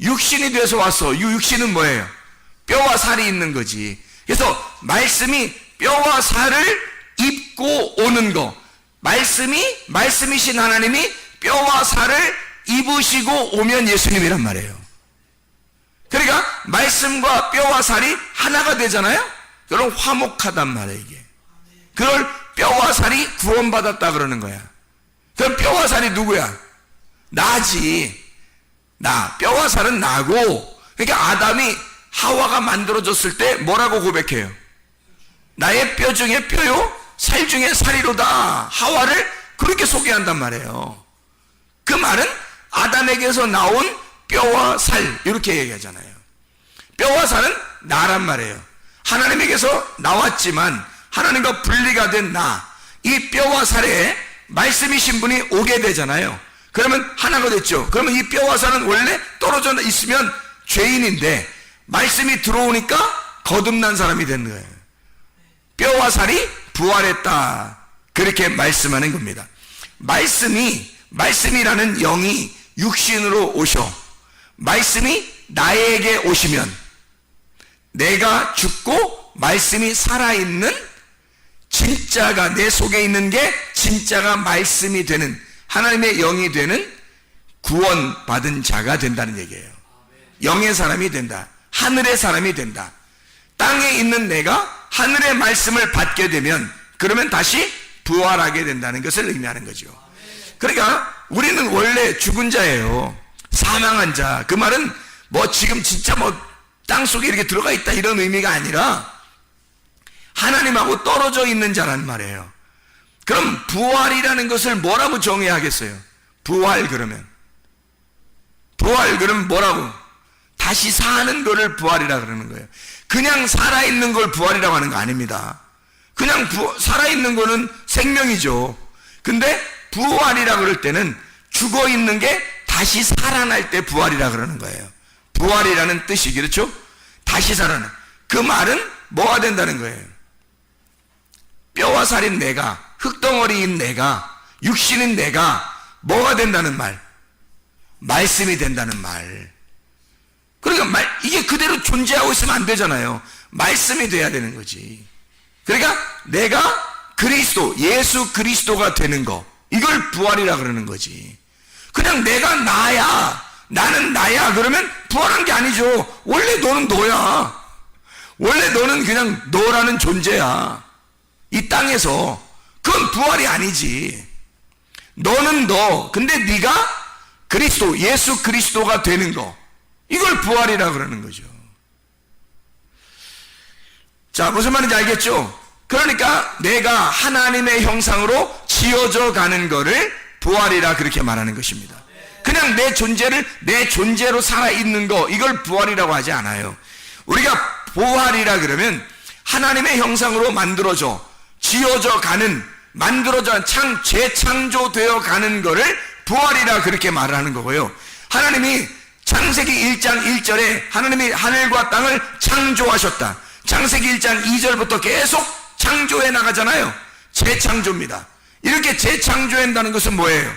육신이 돼서 왔어. 이 육신은 뭐예요? 뼈와 살이 있는 거지. 그래서 말씀이 뼈와 살을 입고 오는 거, 말씀이신 하나님이 뼈와 살을 입으시고 오면 예수님이란 말이에요. 그러니까 말씀과 뼈와 살이 하나가 되잖아요. 그럼 화목하단 말이에요, 이게. 그걸 뼈와 살이 구원받았다 그러는 거야. 그럼 뼈와 살이 누구야? 나지. 나. 뼈와 살은 나고. 그러니까 아담이 하와가 만들어졌을 때 뭐라고 고백해요? 나의 뼈 중에 뼈요, 살 중에 살이로다. 하와를 그렇게 소개한단 말이에요. 그 말은 아담에게서 나온 뼈와 살, 이렇게 얘기하잖아요. 뼈와 살은 나란 말이에요. 하나님에게서 나왔지만 하나님과 분리가 된 나, 이 뼈와 살에 말씀이신 분이 오게 되잖아요. 그러면 하나가 됐죠. 그러면 이 뼈와 살은 원래 떨어져 있으면 죄인인데 말씀이 들어오니까 거듭난 사람이 된 거예요. 뼈와 살이 부활했다, 그렇게 말씀하는 겁니다. 말씀이라는 영이 육신으로 오셔 말씀이 나에게 오시면 내가 죽고 말씀이 살아있는, 진짜가 내 속에 있는 게 진짜가 말씀이 되는, 하나님의 영이 되는 구원받은 자가 된다는 얘기예요. 영의 사람이 된다. 하늘의 사람이 된다. 땅에 있는 내가 하늘의 말씀을 받게 되면 그러면 다시 부활하게 된다는 것을 의미하는 거죠. 그러니까 우리는 원래 죽은 자예요. 사망한 자. 그 말은 뭐 지금 진짜 뭐 땅속에 이렇게 들어가 있다 이런 의미가 아니라 하나님하고 떨어져 있는 자란 말이에요. 그럼 부활이라는 것을 뭐라고 정의하겠어요? 부활 그러면 뭐라고? 다시 사는 거를 부활이라 그러는 거예요. 그냥 살아있는 걸 부활이라고 하는 거 아닙니다. 그냥 살아있는 거는 생명이죠. 근데 부활이라 그럴 때는 죽어있는 게 다시 살아날 때 부활이라 그러는 거예요. 부활이라는 뜻이 그렇죠? 다시 살아나. 그 말은 뭐가 된다는 거예요? 뼈와 살인 내가, 흙덩어리인 내가, 육신인 내가 뭐가 된다는 말? 말씀이 된다는 말. 그러니까 이게 그대로 존재하고 있으면 안 되잖아요. 말씀이 돼야 되는 거지. 그러니까 내가 그리스도, 예수 그리스도가 되는 거, 이걸 부활이라 그러는 거지. 그냥 내가 나야, 나는 나야 그러면 부활한 게 아니죠. 원래 너는 너야. 원래 너는 그냥 너라는 존재야. 이 땅에서. 그건 부활이 아니지. 너는 너. 근데 네가 그리스도, 예수 그리스도가 되는 거, 이걸 부활이라 그러는 거죠. 자, 무슨 말인지 알겠죠? 그러니까 내가 하나님의 형상으로 지어져 가는 거를 부활이라 그렇게 말하는 것입니다. 그냥 내 존재를 내 존재로 살아있는 거, 이걸 부활이라고 하지 않아요. 우리가 부활이라 그러면 하나님의 형상으로 만들어져, 지어져 가는, 만들어져 재창조되어 가는 거를 부활이라 그렇게 말하는 거고요. 하나님이 창세기 1장 1절에 하나님이 하늘과 땅을 창조하셨다. 창세기 1장 2절부터 계속 창조해 나가잖아요. 재창조입니다. 이렇게 재창조한다는 것은 뭐예요?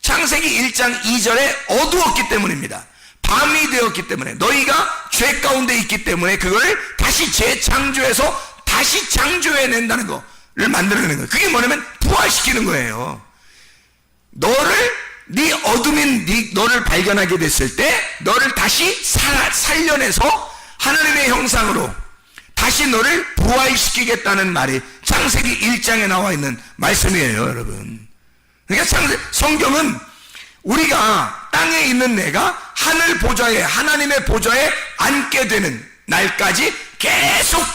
창세기 1장 2절에 어두웠기 때문입니다. 밤이 되었기 때문에, 너희가 죄 가운데 있기 때문에 그걸 다시 재창조해서 다시 창조해낸다는 거를 만들어내는 거예요. 그게 뭐냐면 부활시키는 거예요. 너를, 네 어둠인 너를 발견하게 됐을 때 너를 다시 살려내서 하나님의 형상으로 다시 너를 부활시키겠다는 말이 창세기 1장에 나와 있는 말씀이에요, 여러분. 그러니까 성경은 우리가 땅에 있는 내가 하늘 보좌에, 하나님의 보좌에 앉게 되는 날까지 계속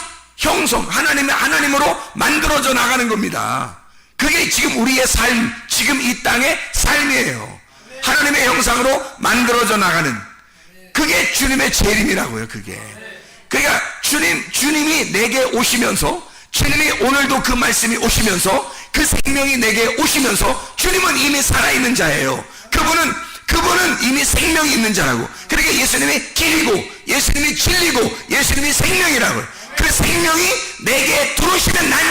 하나님으로 만들어져 나가는 겁니다. 그게 지금 우리의 삶, 지금 이 땅의 삶이에요. 하나님의 형상으로 만들어져 나가는, 그게 주님의 재림이라고요. 그게. 그러니까 주님이 내게 오시면서, 주님이 오늘도 그 말씀이 오시면서, 그 생명이 내게 오시면서, 주님은 이미 살아있는 자예요. 그분은 이미 생명이 있는 자라고. 그러니까 예수님이 길이고, 예수님이 진리고, 예수님이 생명이라고요. 그 생명이 내게 들어오시면 난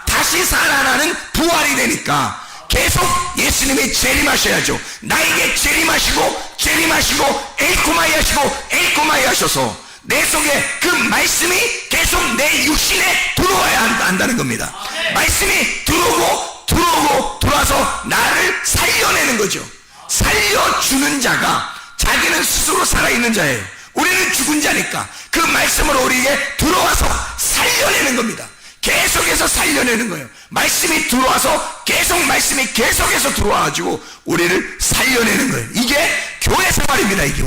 다시 살아나는 부활이 되니까 계속 예수님이 재림하셔야죠. 나에게 재림하시고 엘코마이 하셔서 내 속에 그 말씀이 계속 내 육신에 들어와야 한다는 겁니다. 말씀이 들어와서 나를 살려내는 거죠. 살려주는 자가 자기는 스스로 살아있는 자예요. 우리는 죽은 자니까 그 말씀으로 우리에게 들어와서 살려내는 겁니다. 계속해서 살려내는 거예요. 말씀이 들어와서 말씀이 계속해서 들어와가지고 우리를 살려내는 거예요. 이게 교회 생활입니다. 이게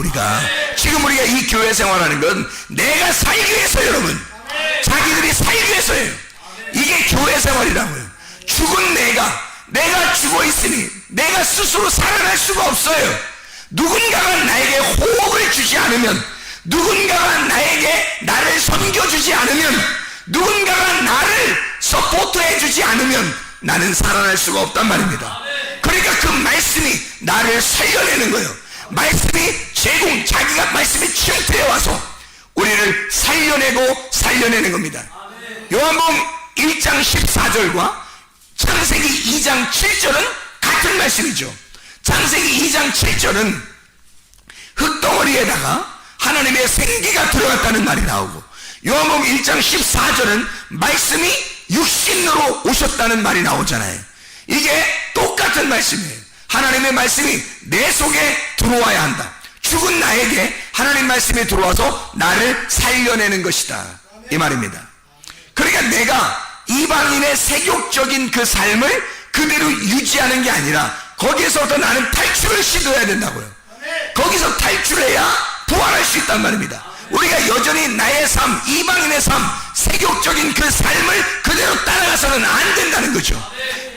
지금 우리가 이 교회 생활하는 건 내가 살기 위해서, 여러분. 자기들이 살기 위해서예요. 이게 교회 생활이라고요. 죽은 내가 죽어 있으니 내가 스스로 살아날 수가 없어요. 누군가가 나에게 호흡을 주지 않으면, 누군가가 나를 섬겨주지 않으면, 누군가가 나를 서포트해 주지 않으면 나는 살아날 수가 없단 말입니다. 그러니까 그 말씀이 나를 살려내는 거예요. 자기가 말씀이 침투해 와서 우리를 살려내는 겁니다. 요한복음 1장 14절과 창세기 2장 7절은 같은 말씀이죠. 창세기 2장 7절은 흙덩어리에다가 하나님의 생기가 들어갔다는 말이 나오고, 요한복음 1장 14절은 말씀이 육신으로 오셨다는 말이 나오잖아요. 이게 똑같은 말씀이에요. 하나님의 말씀이 내 속에 들어와야 한다. 죽은 나에게 하나님 말씀이 들어와서 나를 살려내는 것이다, 이 말입니다. 그러니까 내가 이방인의 세욕적인 그 삶을 그대로 유지하는 게 아니라 거기에서부터 나는 탈출을 시도해야 된다고요. 거기서 탈출해야 부활할 수 있단 말입니다. 우리가 여전히 나의 삶, 이방인의 삶, 세욕적인 그 삶을 그대로 따라가서는 안 된다는 거죠.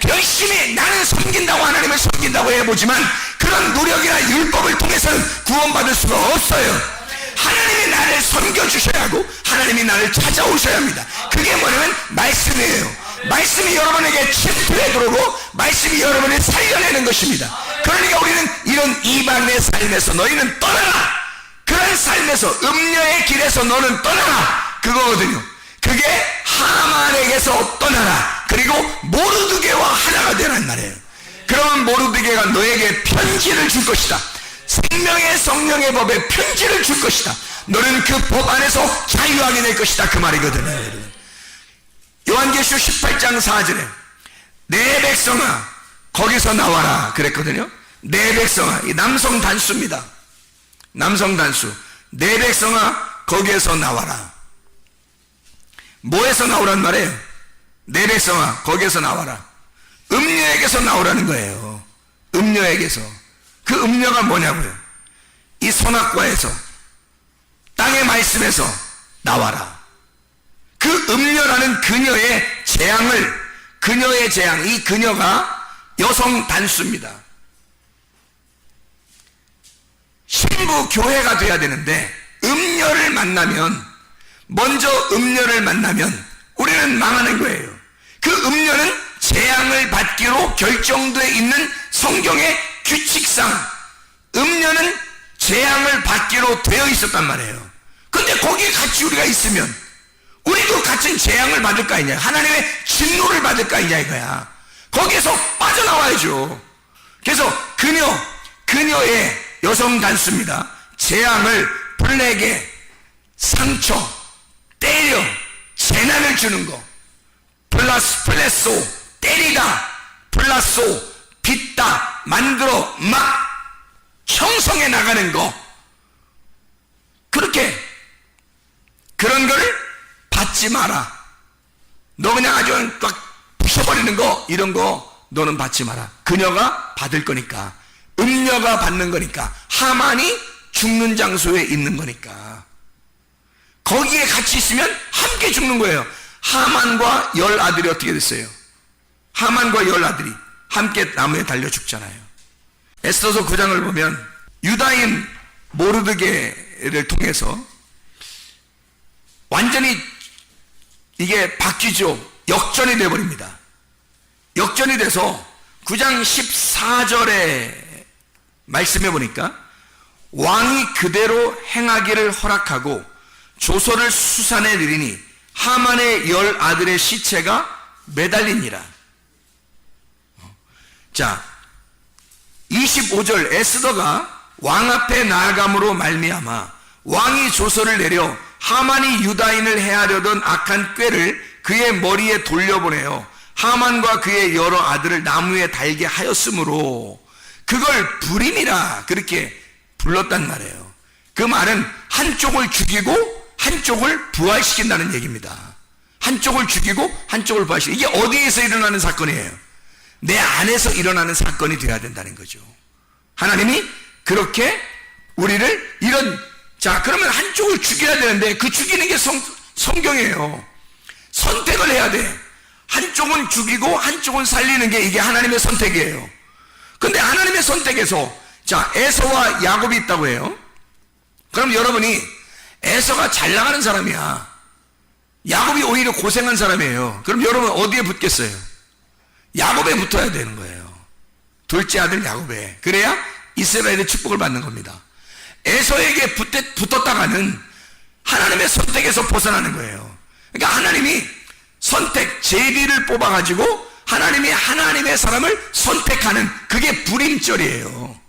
열심히 나는 섬긴다고, 하나님을 섬긴다고 해보지만 그런 노력이나 율법을 통해서는 구원받을 수가 없어요. 하나님이 나를 섬겨주셔야 하고 하나님이 나를 찾아오셔야 합니다. 그게 뭐냐면 말씀이에요. 말씀이 여러분에게 침투해 들어오고 말씀이 여러분을 살려내는 것입니다. 그러니까 우리는 이런 이방의 삶에서 너희는 떠나라, 그런 삶에서 음녀의 길에서 너는 떠나라, 그거거든요. 그게 하만에게서 떠나라, 그리고 모르드게와 하나가 되란 말이에요. 그러면 모르드게가 너에게 편지를 줄 것이다. 생명의 성령의 법에 편지를 줄 것이다. 너는 그 법 안에서 자유하게 될 것이다, 그 말이거든요. 요한계시록 18장 4절에 내 백성아 거기서 나와라 그랬거든요. 내 백성아, 이 남성 단수입니다. 남성 단수. 내 백성아 거기에서 나와라. 뭐에서 나오란 말이에요? 내 백성아 거기에서 나와라. 음녀에게서 나오라는 거예요. 음녀에게서. 그 음녀가 뭐냐고요? 이 선악과에서, 땅의 말씀에서 나와라. 그 음녀라는 그녀의 재앙을, 그녀의 재앙, 이 그녀가 여성 단수입니다. 신부 교회가 돼야 되는데 음녀를 만나면, 먼저 음녀를 만나면 우리는 망하는 거예요. 그 음녀는 재앙을 받기로 결정되어 있는 성경의 규칙상 음녀는 재앙을 받기로 되어 있었단 말이에요. 근데 거기에 같이 우리가 있으면 우리도 같은 재앙을 받을 거 아니냐, 하나님의 진노를 받을 거 아니냐 이거야. 거기에서 빠져나와야죠. 그래서 그녀의 여성 단수입니다. 재앙을, 블레게, 상처, 때려, 재난을 주는 거, 플레소, 때리다, 플라소, 빚다, 만들어 막 형성해 나가는 거, 그렇게 그런 거를 받지 마라. 너 그냥 아주 막 부숴버리는 거, 이런 거 너는 받지 마라. 그녀가 받을 거니까, 음녀가 받는 거니까, 하만이 죽는 장소에 있는 거니까 거기에 같이 있으면 함께 죽는 거예요. 하만과 10아들이 어떻게 됐어요? 하만과 10아들이 함께 나무에 달려 죽잖아요. 에스더서 9장을 보면 유다인 모르드게를 통해서 완전히 이게 바뀌죠. 역전이 되어버립니다. 역전이 돼서 9장 14절에 말씀해 보니까 왕이 그대로 행하기를 허락하고 조서를 수산에 내리니 하만의 10아들의 시체가 매달리니라. 자, 25절 에스더가 왕 앞에 나아감으로 말미암아 왕이 조서를 내려 하만이 유다인을 해하려던 악한 꾀를 그의 머리에 돌려보내어 하만과 그의 여러 아들을 나무에 달게 하였으므로 그걸 불임이라 그렇게 불렀단 말이에요. 그 말은 한쪽을 죽이고 한쪽을 부활시킨다는 얘기입니다. 한쪽을 죽이고 한쪽을 부활시키고, 이게 어디에서 일어나는 사건이에요? 내 안에서 일어나는 사건이 되어야 된다는 거죠. 하나님이 그렇게 우리를 자, 그러면 한쪽을 죽여야 되는데 그 죽이는 게 성경이에요. 선택을 해야 돼. 한쪽은 죽이고 한쪽은 살리는 게 이게 하나님의 선택이에요. 근데 하나님의 선택에서, 자, 에서와 야곱이 있다고 해요. 그럼 여러분이 에서가 잘 나가는 사람이야, 야곱이 오히려 고생한 사람이에요. 그럼 여러분 어디에 붙겠어요? 야곱에 붙어야 되는 거예요. 둘째 아들 야곱에. 그래야 이스라엘의 축복을 받는 겁니다. 에서에게 붙었다가는 하나님의 선택에서 벗어나는 거예요. 그러니까 하나님이 선택, 제비를 뽑아가지고 하나님이 하나님의 사람을 선택하는, 그게 불임절이에요.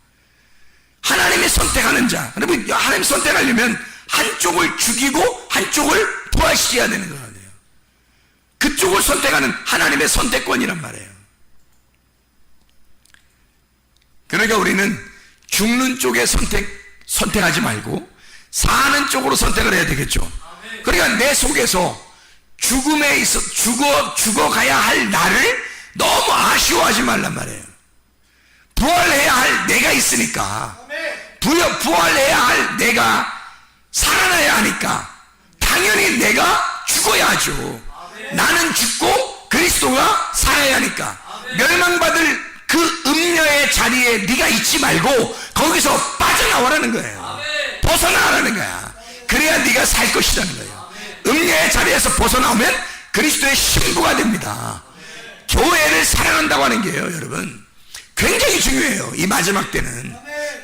하나님이 선택하는 자. 여러분, 하나님 선택하려면 한쪽을 죽이고 한쪽을 부활시켜야 되는 거예요. 그쪽을 선택하는 하나님의 선택권이란 말이에요. 그러니까 우리는 죽는 쪽에 선택하지 말고 사는 쪽으로 선택을 해야 되겠죠. 그러니까 내 속에서 죽음에 있어 죽어가야 할 나를 너무 아쉬워하지 말란 말이에요. 부활해야 할 내가 있으니까, 부활해야 할 내가 살아나야 하니까 당연히 내가 죽어야 하죠. 나는 죽고 그리스도가 살아야 하니까 멸망받을 그 음녀의 자리에 네가 있지 말고 거기서 빠져나오라는 거예요. 벗어나라는 거야. 그래야 네가 살 것이라는 거예요. 음녀의 자리에서 벗어나오면 그리스도의 신부가 됩니다. 교회를 사랑한다고 하는 게요, 여러분, 굉장히 중요해요. 이 마지막 때는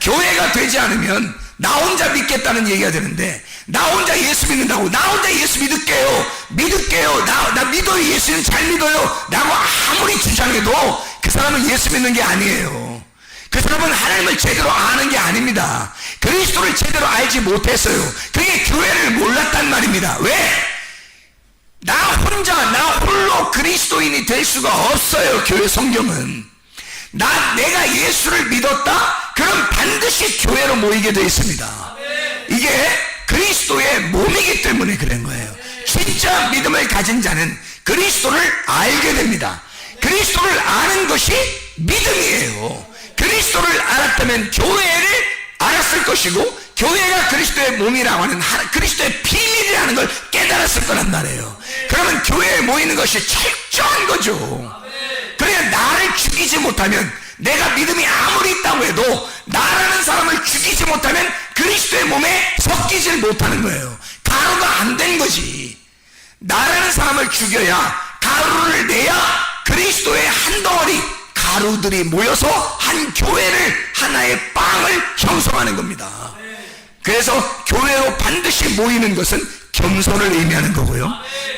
교회가 되지 않으면 나 혼자 믿겠다는 얘기가 되는데, 나 혼자 예수 믿는다고, 나 혼자 예수 믿을게요, 나 믿어요, 예수는 잘 믿어요 라고 아무리 주장해도 그 사람은 예수 믿는 게 아니에요. 그 사람은 하나님을 제대로 아는 게 아닙니다. 그리스도를 제대로 알지 못했어요. 그게 교회를 몰랐단 말입니다. 왜? 나 홀로 그리스도인이 될 수가 없어요. 교회 성경은 내가 예수를 믿었다? 그럼 반드시 교회로 모이게 되어 있습니다. 이게 그리스도의 몸이기 때문에 그런 거예요. 진짜 믿음을 가진 자는 그리스도를 알게 됩니다. 그리스도를 아는 것이 믿음이에요. 그리스도를 알았다면 교회를 알았을 것이고, 교회가 그리스도의 몸이라고 하는 그리스도의 비밀이라는 걸 깨달았을 거란 말이에요. 그러면 교회에 모이는 것이 철저한 거죠. 그러니까 나를 죽이지 못하면, 내가 믿음이 아무리 있다고 해도 나라는 사람을 죽이지 못하면 그리스도의 몸에 섞이질 못하는 거예요. 가루가 안 된 거지. 나라는 사람을 죽여야, 가루를 내야 그리스도의 한 덩어리 가루들이 모여서 한 교회를, 하나의 빵을 형성하는 겁니다. 그래서 교회로 반드시 모이는 것은 겸손을 의미하는 거고요.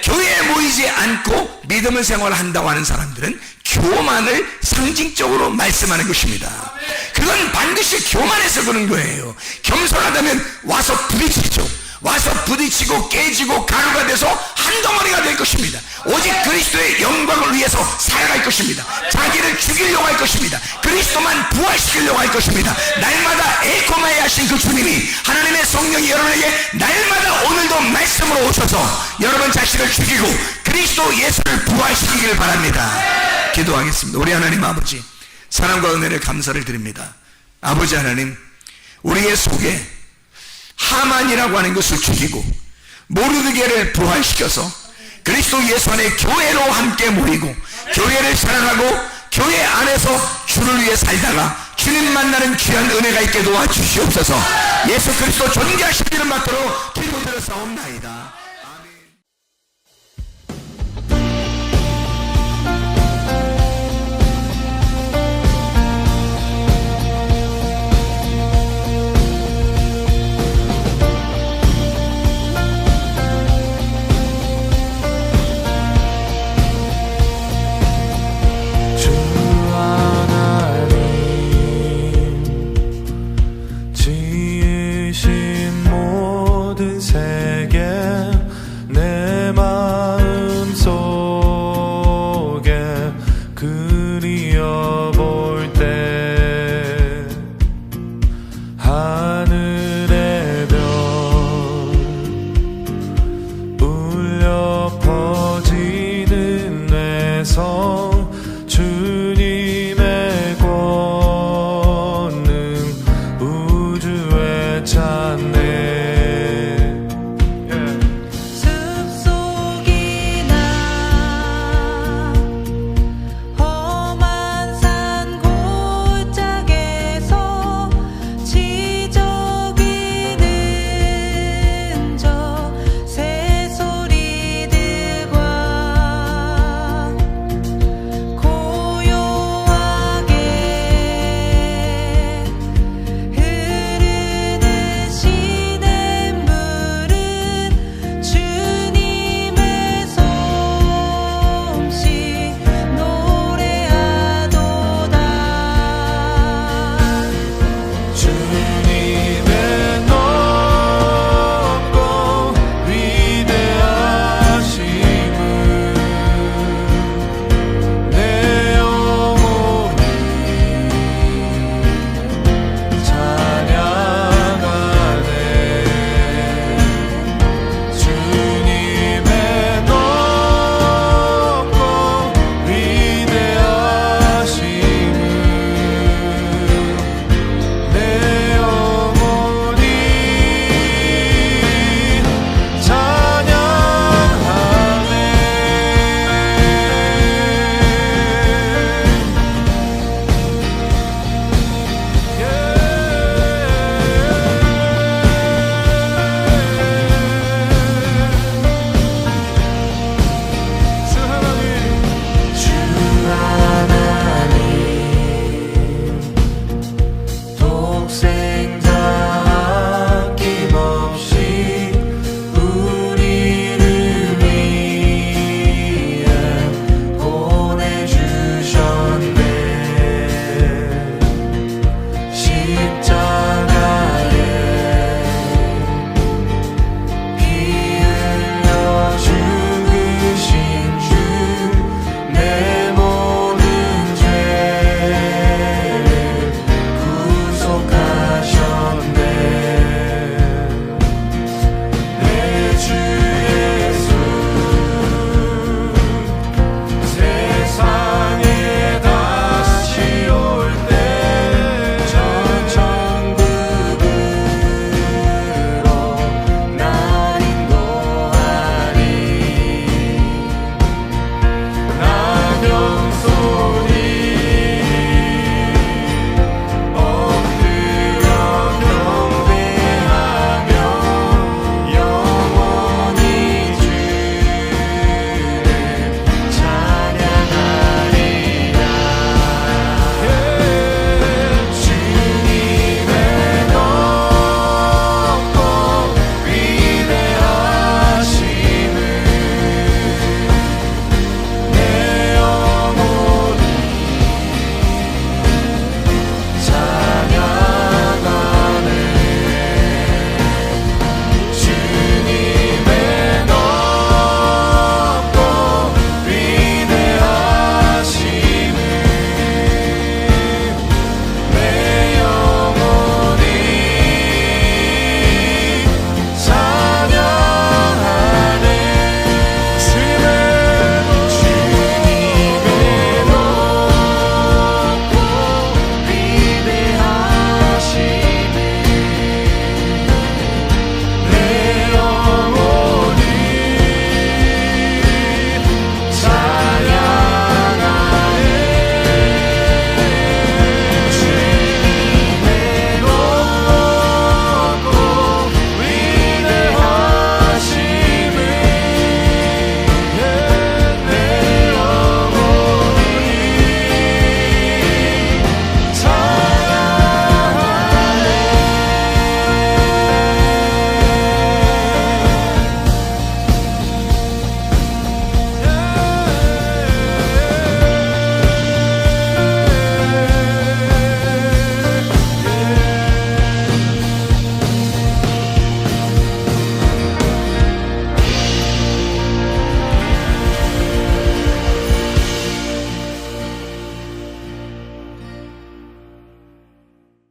교회에 모이지 않고 믿음을 생활한다고 하는 사람들은 교만을 상징적으로 말씀하는 것입니다. 그건 반드시 교만해서 그런 거예요. 겸손하다면 와서 부딪히죠. 와서 부딪히고 깨지고 가루가 돼서 한 덩어리가 될 것입니다. 오직 그리스도의 영광을 위해서 살아갈 것입니다. 자기를 죽이려고 할 것입니다. 그리스도만 부활시키려고 할 것입니다. 날마다 엘코마에 하신 그 주님이, 하나님의 성령이 여러분에게 날마다 오늘도 말씀으로 오셔서 여러분 자신을 죽이고 그리스도 예수를 부활시키기를 바랍니다. 기도하겠습니다. 우리 하나님 아버지, 사랑과 은혜를 감사를 드립니다. 아버지 하나님, 우리의 속에 하만이라고 하는 것을 죽이고 모르드게를 부활시켜서 그리스도 예수 안에 교회로 함께 모이고 교회를 사랑하고 교회 안에서 주를 위해 살다가 주님 만나는 귀한 은혜가 있게 도와주시옵소서. 예수 그리스도 존귀하시기를 받도록 기도드렸사옵나이다. 주님의 권능 우주의 자